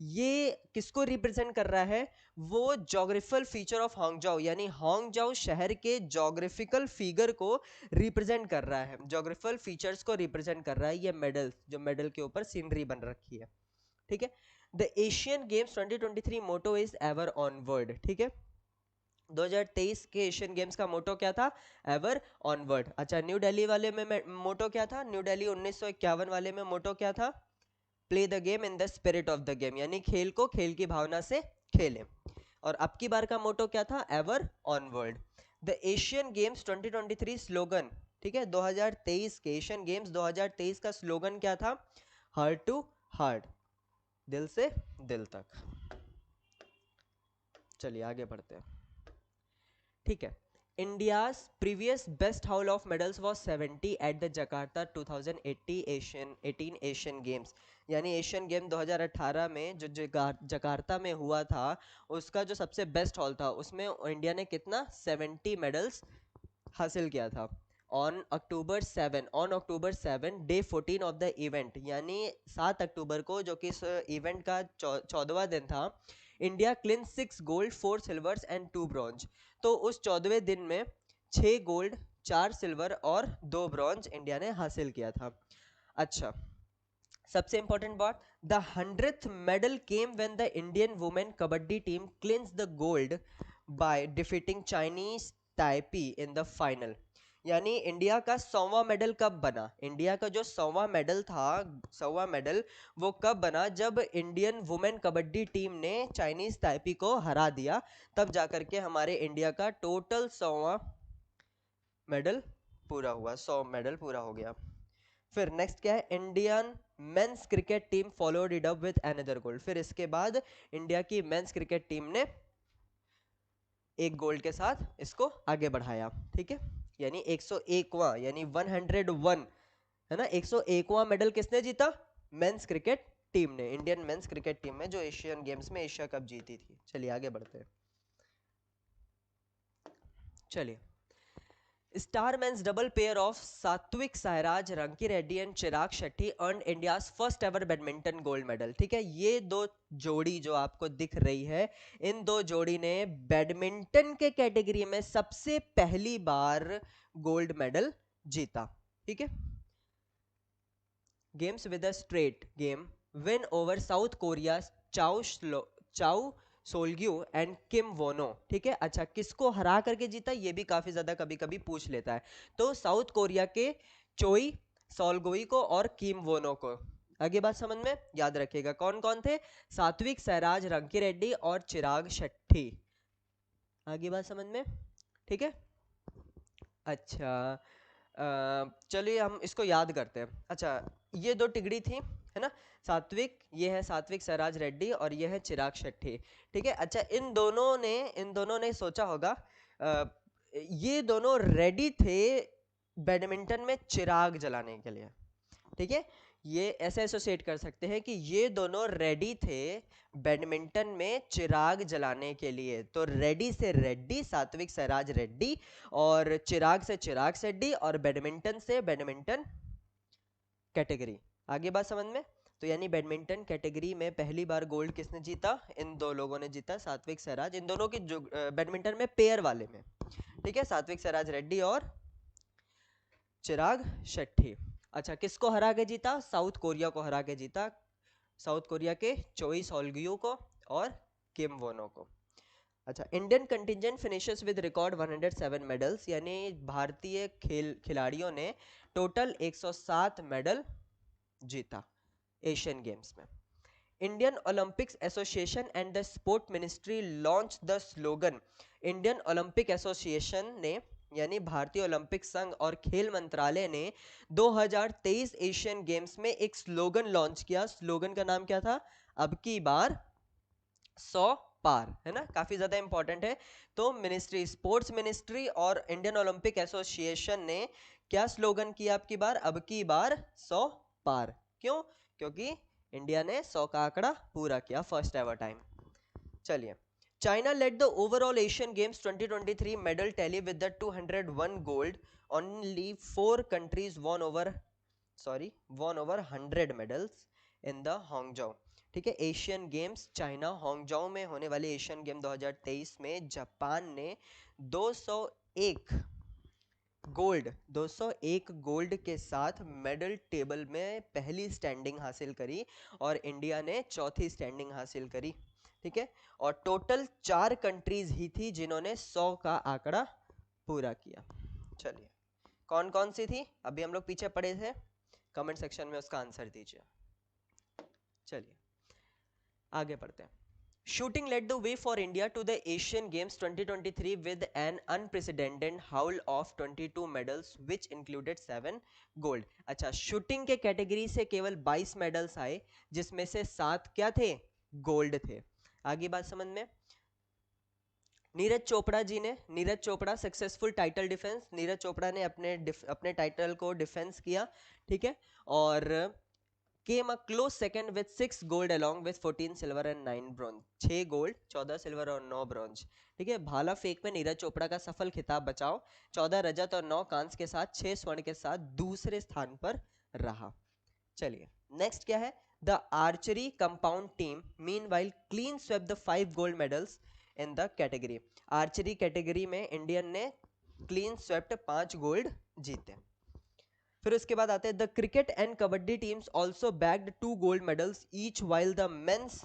ये किसको रिप्रेजेंट कर रहा है? वो जोग्राफिकल फीचर ऑफ हांगझोउ, यानी हांगझोउ शहर के जोग्राफिकल फिगर को रिप्रेजेंट कर रहा है, जोग्राफिकल फीचर्स को रिप्रेजेंट कर रहा है ये मेडल, जो मेडल के ऊपर सीनरी बन रखी है, ठीक है। The Asian games 2023 motto is ever onward, ठीक है। 2023 के एशियन गेम्स का मोटो क्या था? Ever onward. अच्छा, न्यू दिल्ली वाले में मोटो क्या था? न्यू दिल्ली 1951 वाले में मोटो क्या था? Play the game in the spirit of the game, यानी खेल को खेल की भावना से खेलें। और अब की बार का मोटो क्या था? Ever onward. The Asian games 2023 slogan, ठीक है, 2023 के एशियन गेम्स 2023 का स्लोगन क्या था? हार्ट टू हार्ट, दिल से दिल तक। चलिए आगे बढ़ते हैं, ठीक है। India's previous best haul of medals was 70 at the Jakarta 2018 Asian games, यानी एशियन गेम 2018 में जो जकार्ता में हुआ था, उसका जो सबसे बेस्ट हॉल था, उसमें इंडिया ने कितना? 70 मेडल्स हासिल किया था। On October 7 day 14 of the event, यानी 7 अक्टूबर को, जो कि इस इवेंट का 14वां दिन था, India clean 6 gold 4 silvers and 2 bronze. तो उस 14वें दिन में 6 गोल्ड 4 सिल्वर और 2 ब्रॉन्ज इंडिया ने हासिल किया था। अच्छा, सबसे इंपॉर्टेंट बात, the 100th medal came when the Indian women kabaddi team clinched the gold by defeating Chinese Taipei in the final, यानी इंडिया का 100वां मेडल कब बना? इंडिया का जो 100वां मेडल था, 100वां मेडल वो कब बना? जब इंडियन वुमेन कबड्डी टीम ने चाइनीज ताइपी को हरा दिया, तब जाकर के हमारे इंडिया का टोटल 100वां मेडल पूरा हुआ, 100 मेडल पूरा हो गया। फिर नेक्स्ट क्या है? Indian men's cricket team followed it up with another gold. फिर इसके बाद इंडिया की मेंस क्रिकेट टीम ने एक गोल्ड के साथ इसको आगे बढ़ाया, ठीक है। यानी 101वां, यानी 101, है ना, 101वां मेडल किसने जीता? मेंस क्रिकेट टीम ने, इंडियन मेंस क्रिकेट टीम में, जो एशियन गेम्स में एशिया कप जीती थी। चलिए आगे बढ़ते हैं। चलिए, Star men's double pair of Satwik Sairaj, Ranki Reddy and Chirag Shetty earned India's first ever badminton gold medal. ठीक है, ये दो जोड़ी जो आपको दिख रही है, इन दो जोड़ी ने बैडमिंटन के कैटेगरी में सबसे पहली बार गोल्ड मेडल जीता। ठीक है, Games with a straight game win over South Korea Choi Solgyu and Kim Wonho. ठीक है, अच्छा किसको हरा करके जीता, ये भी काफी ज्यादा कभी कभी पूछ लेता है। तो साउथ कोरिया के चोई सोल्गोई को और किम वोनो को। आगे बात समझ में, याद रखिएगा कौन कौन थे? सात्विक साईराज, रंकी रेड्डी और चिराग शेट्टी। आगे बात समझ में, ठीक है। अच्छा, चलिए हम इसको याद करते हैं। अच्छा, ये दो टिगड़ी थी, है ना, सात्विक, ये है सात्विक साईराज रेड्डी और ये है चिराग शेट्टी। ठीक है, अच्छा इन दोनों ने सोचा होगा, ये दोनों रेडी थे बैडमिंटन में चिराग जलाने के लिए। ठीक है, ये ऐसे एसोसिएट कर सकते हैं कि ये दोनों रेडी थे बैडमिंटन में चिराग जलाने के लिए। तो रेडी से रेड्डी, सात्विक साईराज रेड्डी, और चिराग से चिराग शेट्टी, और बैडमिंटन से बैडमिंटन कैटेगरी। आगे बात समझ में, तो यानी बैडमिंटन कैटेगरी में पहली बार गोल्ड किसने जीता? इन दो लोगों ने जीता, सात्विक साईराज, इन दोनों की जो बैडमिंटन में पेयर वाले में। ठीक है, सात्विक साईराज रेड्डी और चिराग शेट्टी। अच्छा, किसको हरा के जीता? साउथ कोरिया को हरा के जीता, साउथ कोरिया के चोई सोल्ग्यू को और किम वोनो को। अच्छा, Indian contingent finishes with record 107 medals, यानी भारतीय खिलाड़ियों ने टोटल 107 मेडल जीता एशियन गेम्स में। Indian Olympics association and the sport ministry launch the slogan. Indian Olympic association ने, यानी भारतीय ओलंपिक संघ और खेल मंत्रालय ने 2023 एशियन गेम्स में एक स्लोगन लॉन्च किया। स्लोगन का नाम क्या था? अब की बार 100 पार, है ना, काफी ज्यादा इंपॉर्टेंट है। तो मिनिस्ट्री, स्पोर्ट्स मिनिस्ट्री और इंडियन ओलंपिक एसोसिएशन ने क्या स्लोगन किया? अब की बार, अब की बार 100 पार। क्यों? क्योंकि इंडिया ने 100 का आंकड़ा पूरा किया फर्स्ट एवर टाइम। चलिए, China led the overall Asian Games 2023 medal tally with the 201 gold. Only 4 countries won over 100 medals in the Hangzhou। ठीक है, एशियन गेम्स चाइना हांगझाओ में होने वाले एशियन गेम 2023 में जापान ने 201 गोल्ड के साथ मेडल टेबल में पहली स्टैंडिंग हासिल करी और इंडिया ने चौथी स्टैंडिंग हासिल करी। ठीक है, और टोटल 4 कंट्रीज ही थी जिन्होंने 100 का आंकड़ा पूरा किया। चलिए, कौन कौन सी थी? अभी हम लोग पीछे पढ़े थे, कमेंट सेक्शन में उसका आंसर दीजिए। चलिए आगे बढ़ते हैं। Shooting led the way for India to the Asian Games 2023 with an unprecedented haul of 22 medals which included 7 gold। अच्छा, शूटिंग के कैटेगरी से केवल 22 मेडल्स आए, जिसमें से 7 क्या थे? गोल्ड थे। आगे बात समझ में, Neeraj Chopra successful title defence, Neeraj Chopra ने अपने टाइटल को डिफेंस किया। ठीक है, और came a close second with 6 gold along with 14 silver and 9 bronze। 6 gold, 14 silver और 9 ब्रॉन्ज। ठीक है, भाला फेंक में नीरज चोपड़ा का सफल खिताब बचाओ, 14 रजत और 9 कांस्य के साथ 6 स्वर्ण के साथ दूसरे स्थान पर रहा। चलिए नेक्स्ट क्या है? The archery compound team meanwhile clean swept the 5 gold medals in the category. Archery category में इंडियन ने क्लीन स्वेप्ट 5 गोल्ड जीते। फिर उसके बाद आते हैं the cricket and kabaddi teams also bagged 2 gold medals each while the men's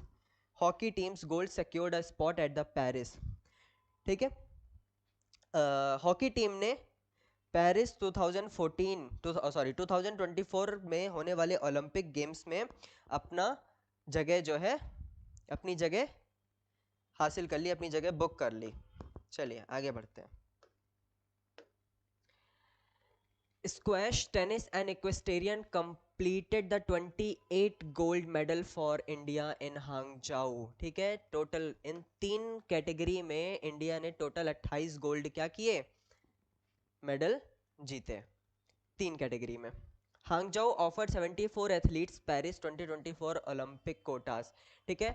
hockey teams gold secured a spot at the Paris. ठीक है, हॉकी टीम ने पेरिस 2024 में होने वाले ओलंपिक गेम्स में अपना जगह जो है, अपनी जगह हासिल कर ली, अपनी जगह बुक कर ली। चलिए आगे बढ़ते हैं। Squash, tennis and equestrian completed the 28 gold medal for India in Hangzhou. ठीक है, टोटल इन 3 कैटेगरी में इंडिया ने टोटल 28 गोल्ड क्या किए, मेडल जीते 3 कैटेगरी में। Hangzhou offered 74 athletes Paris 2024 Olympic quotas. ठीक है,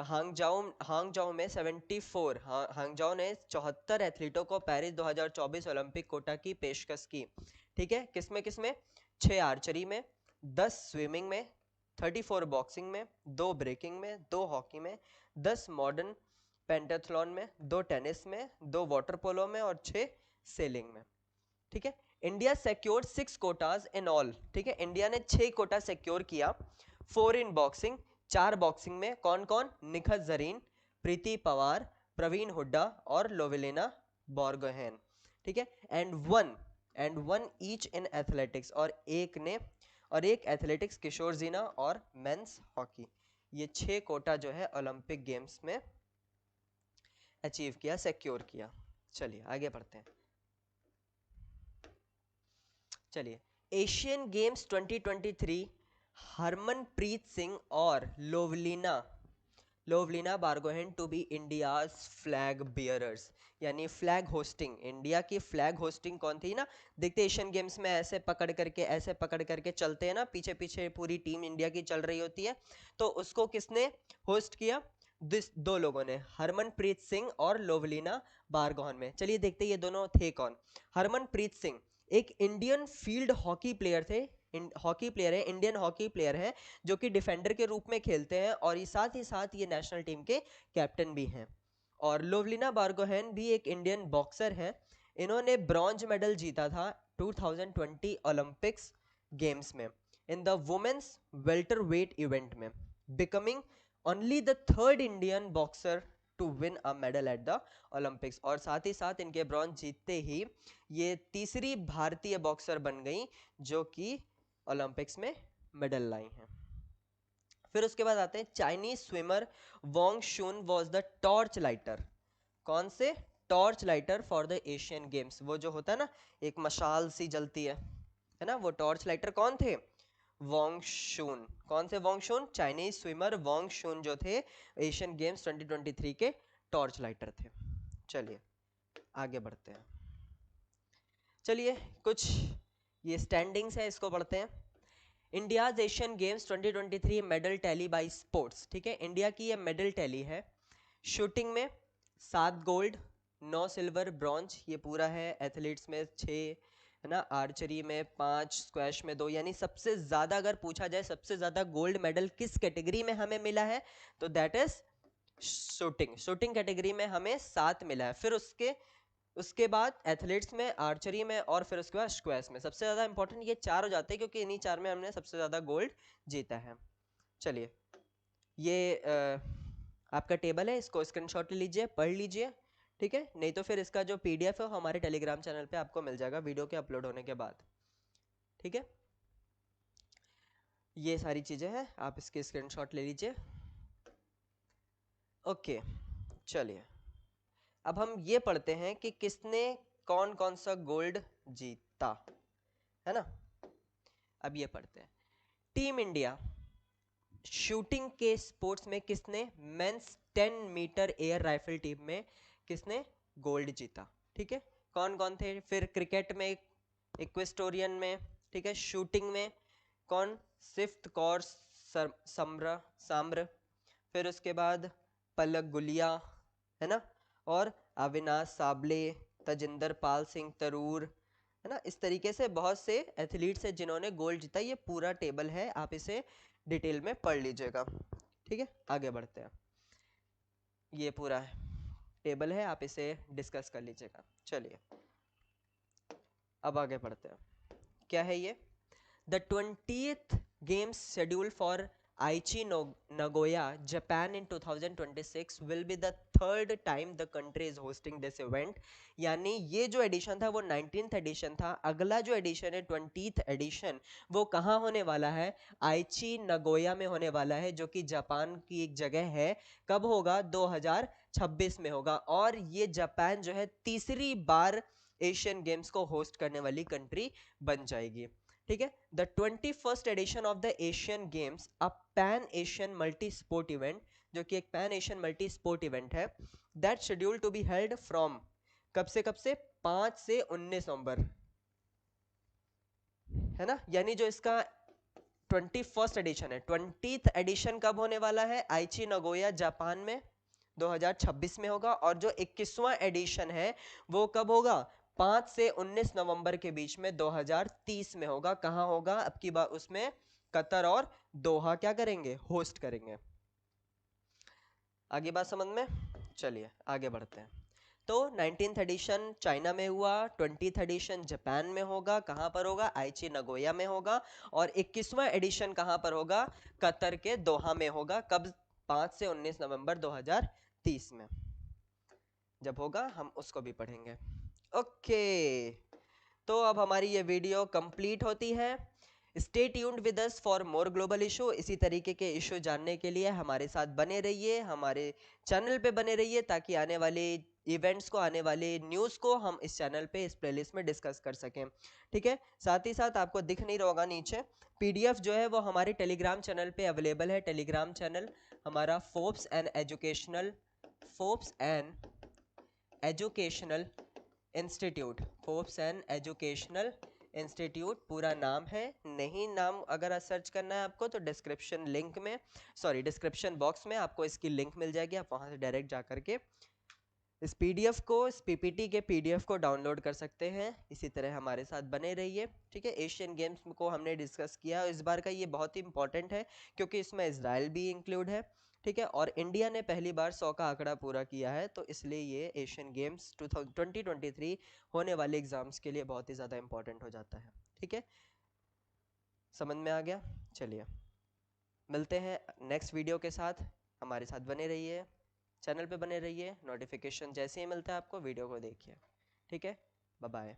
हांगजाऊ में 74 हांगजाऊ ने 74 एथलीटों को पेरिस 2024 ओलंपिक कोटा की पेशकश की। ठीक है, किसमें किसमें, 6 आर्चरी में, 10 स्विमिंग में, 34 बॉक्सिंग में, 2 ब्रेकिंग में, 2 हॉकी में, 10 मॉडर्न पेंटाथलॉन में, 2 टेनिस में, 2 वाटर पोलो में और 6 सेलिंग में। ठीक है, India secured 6 Kota's in all. ठीक है, इंडिया ने 6 कोटा सिक्योर किया। 4 इन बॉक्सिंग, 4 बॉक्सिंग में कौन कौन, निखत जरीन, प्रीति पवार, प्रवीण हुड्डा और लोवेलिना बोर्गोहेन। ठीक है, and one each in athletics, और एक एथलेटिक्स किशोर जीना और मेंस हॉकी। ये 6 कोटा जो है ओलंपिक गेम्स में अचीव किया, सिक्योर किया। चलिए आगे बढ़ते हैं। चलिए, एशियन गेम्स 2023 हरमनप्रीत सिंह और Lovlina Borgohain to be India's flag bearers, यानी फ्लैग होस्टिंग, इंडिया की फ्लैग होस्टिंग कौन थी ना। देखते एशियन गेम्स में ऐसे पकड़ करके चलते हैं ना, पीछे पीछे पूरी टीम इंडिया की चल रही होती है, तो उसको किसने होस्ट किया, दो लोगों ने, हरमनप्रीत सिंह और लोवलिना बारगोहन में। चलिए देखते ये दोनों थे कौन। हरमनप्रीत सिंह एक इंडियन फील्ड हॉकी प्लेयर थे, इंडियन हॉकी प्लेयर है, जो कि डिफेंडर के रूप में खेलते हैं और ही साथ ये नेशनल टीम के कैप्टन भी हैं। और लोवलिना बारगोहेन भी एक इंडियन बॉक्सर है। इन्होंने ब्रॉन्ज मेडल जीता था 2020 ओलंपिक्स गेम्स में in the women's welterweight event में, becoming only the 3rd Indian boxer to win a medal at the Olympics. और साथ ही साथ इनके ब्रॉन्ज जीतते ही ये तीसरी भारतीय बॉक्सर बन गई जो कि ओलंपिक्स में मेडल लाई हैं। फिर उसके बाद आते हैं Chinese swimmer Wang Shun was the torch lighter. कौन से, torch lighter for the Asian Games. वो जो होता है ना, एक मशाल सी जलती है ना, वो टॉर्च लाइटर कौन थे, वोंग शुन। कौन से वोंग शुन, चाइनीज स्विमर वोंग शुन जो थे एशियन गेम्स 2023 के टॉर्च लाइटर थे। चलिए आगे बढ़ते हैं। चलिए कुछ ये स्टैंडिंग्स है, इसको पढ़ते हैं। India's Asian games 2023 medal tally by sports. ठीक है, इंडिया की ये मेडल टैली है। शूटिंग में 7 गोल्ड, 9 सिल्वर, ब्रॉन्ज, ये पूरा है। एथलीट्स में 6 है ना, आर्चरी में 5, स्क्वैश में 2, यानी सबसे ज्यादा अगर पूछा जाए सबसे ज्यादा गोल्ड मेडल किस कैटेगरी में हमें मिला है, तो दैट इज शूटिंग कैटेगरी में हमें 7 मिला है। फिर उसके बाद एथलीट्स में, आर्चरी में और फिर उसके बाद स्क्वैश में। सबसे ज्यादा इंपॉर्टेंट ये 4 हो जाते हैं क्योंकि इन्हीं 4 में हमने सबसे ज्यादा गोल्ड जीता है। चलिए ये आपका टेबल है, इसको स्क्रीनशॉट ले लीजिए, पढ़ लीजिए। ठीक है, नहीं तो फिर इसका जो पीडीएफ है हमारे टेलीग्राम चैनल पे आपको मिल जाएगा वीडियो के अपलोड होने के बाद। ठीक है, ये सारी चीजें हैं, आप इसके स्क्रीनशॉट ले लीजिए। ओके, चलिए अब हम ये पढ़ते हैं कि किसने कौन कौन सा गोल्ड जीता, है ना। अब ये पढ़ते हैं। टीम इंडिया शूटिंग के स्पोर्ट्स में किसने, men's 10 metre air rifle team में किसने गोल्ड जीता। ठीक है, कौन कौन थे। फिर क्रिकेट में इक्वेस्टोरियन में, ठीक है, शूटिंग में कौन, सिफ्थ कौर साम्र, फिर उसके बाद पलक गुलिया, है ना, और अविनाश साबले, तजिंदर पाल सिंह तरूर, है ना। इस तरीके से बहुत से एथलीट्स हैं जिन्होंने गोल्ड जीता। ये पूरा टेबल है, आप इसे डिटेल में पढ़ लीजिएगा। ठीक है, आगे बढ़ते हैं। ये पूरा टेबल है, आप इसे डिस्कस कर लीजिएगा। चलिए अब आगे बढ़ते हैं। क्या है ये, the 20th Games schedule for Aichi Nagoya Japan in 2026 will be the 3rd time the country is hosting this event, यानी ये जो एडिशन था वो 19th एडिशन था, अगला जो एडिशन है 20th एडिशन वो कहाँ होने वाला है, आइची नगोया में होने वाला है, जो कि जापान की एक जगह है। कब होगा, 2026 में होगा। और ये जापान जो है तीसरी बार एशियन गेम्स को होस्ट करने वाली कंट्री बन जाएगी। ठीक है, the 21st edition of the Asian Games, a pan Asian multi sport event, जो कि एक pan Asian multi sport event है, that schedule to be held from, कब से 5 से 19 नवंबर, है ना। यानी जो इसका 21st एडिशन है, 20th एडिशन कब होने वाला है, आइची नगोया जापान में 2026 में होगा। और जो 21वां एडिशन है वो कब होगा, 5 से 19 नवंबर के बीच में 2030 में होगा। कहां होगा, अब की बार उसमें कतर और दोहा क्या करेंगे, होस्ट करेंगे। आगे बात समझ में, चलिए आगे बढ़ते हैं। तो 19th एडिशन चाइना में हुआ, 20th एडिशन जापान में होगा। कहां पर होगा, आइची नगोया में होगा। और 21वां एडिशन कहां पर होगा, कतर के दोहा में होगा। कब, 5 से 19 नवंबर 2030 में। जब होगा हम उसको भी पढ़ेंगे। ओके, तो अब हमारी ये वीडियो कंप्लीट होती है। Stay tuned with us for more global issue. इसी तरीके के इशू जानने के लिए हमारे साथ बने रहिए, हमारे चैनल पे बने रहिए, ताकि आने वाले इवेंट्स को, आने वाले न्यूज़ को हम इस चैनल पे, इस प्लेलिस्ट में डिस्कस कर सकें। ठीक है, साथ ही साथ आपको दिख नहीं रहा होगा नीचे, पीडीएफ जो है वो हमारे टेलीग्राम चैनल पे अवेलेबल है। टेलीग्राम चैनल हमारा Forbes and educational institute, Forbes and educational institute पूरा नाम है। नहीं नाम अगर सर्च करना है आपको, तो डिस्क्रिप्शन बॉक्स में आपको इसकी लिंक मिल जाएगी। आप वहां से डायरेक्ट जा करके इस पीडीएफ को, इस पीपीटी के पीडीएफ को डाउनलोड कर सकते हैं। इसी तरह हमारे साथ बने रहिए। ठीक है, एशियन गेम्स को हमने डिस्कस किया। इस बार का ये बहुत ही इंपॉर्टेंट है क्योंकि इसमें इजराइल भी इंक्लूड है। ठीक है, और इंडिया ने पहली बार 100 का आंकड़ा पूरा किया है, तो इसलिए ये एशियन गेम्स 2023 होने वाले एग्जाम्स के लिए बहुत ही ज़्यादा इंपॉर्टेंट हो जाता है। ठीक है, समझ में आ गया। चलिए मिलते हैं नेक्स्ट वीडियो के साथ। हमारे साथ बने रहिए, चैनल पे बने रहिए। नोटिफिकेशन जैसे ही मिलता है आपको, वीडियो को देखिए। ठीक है, बाय बाय।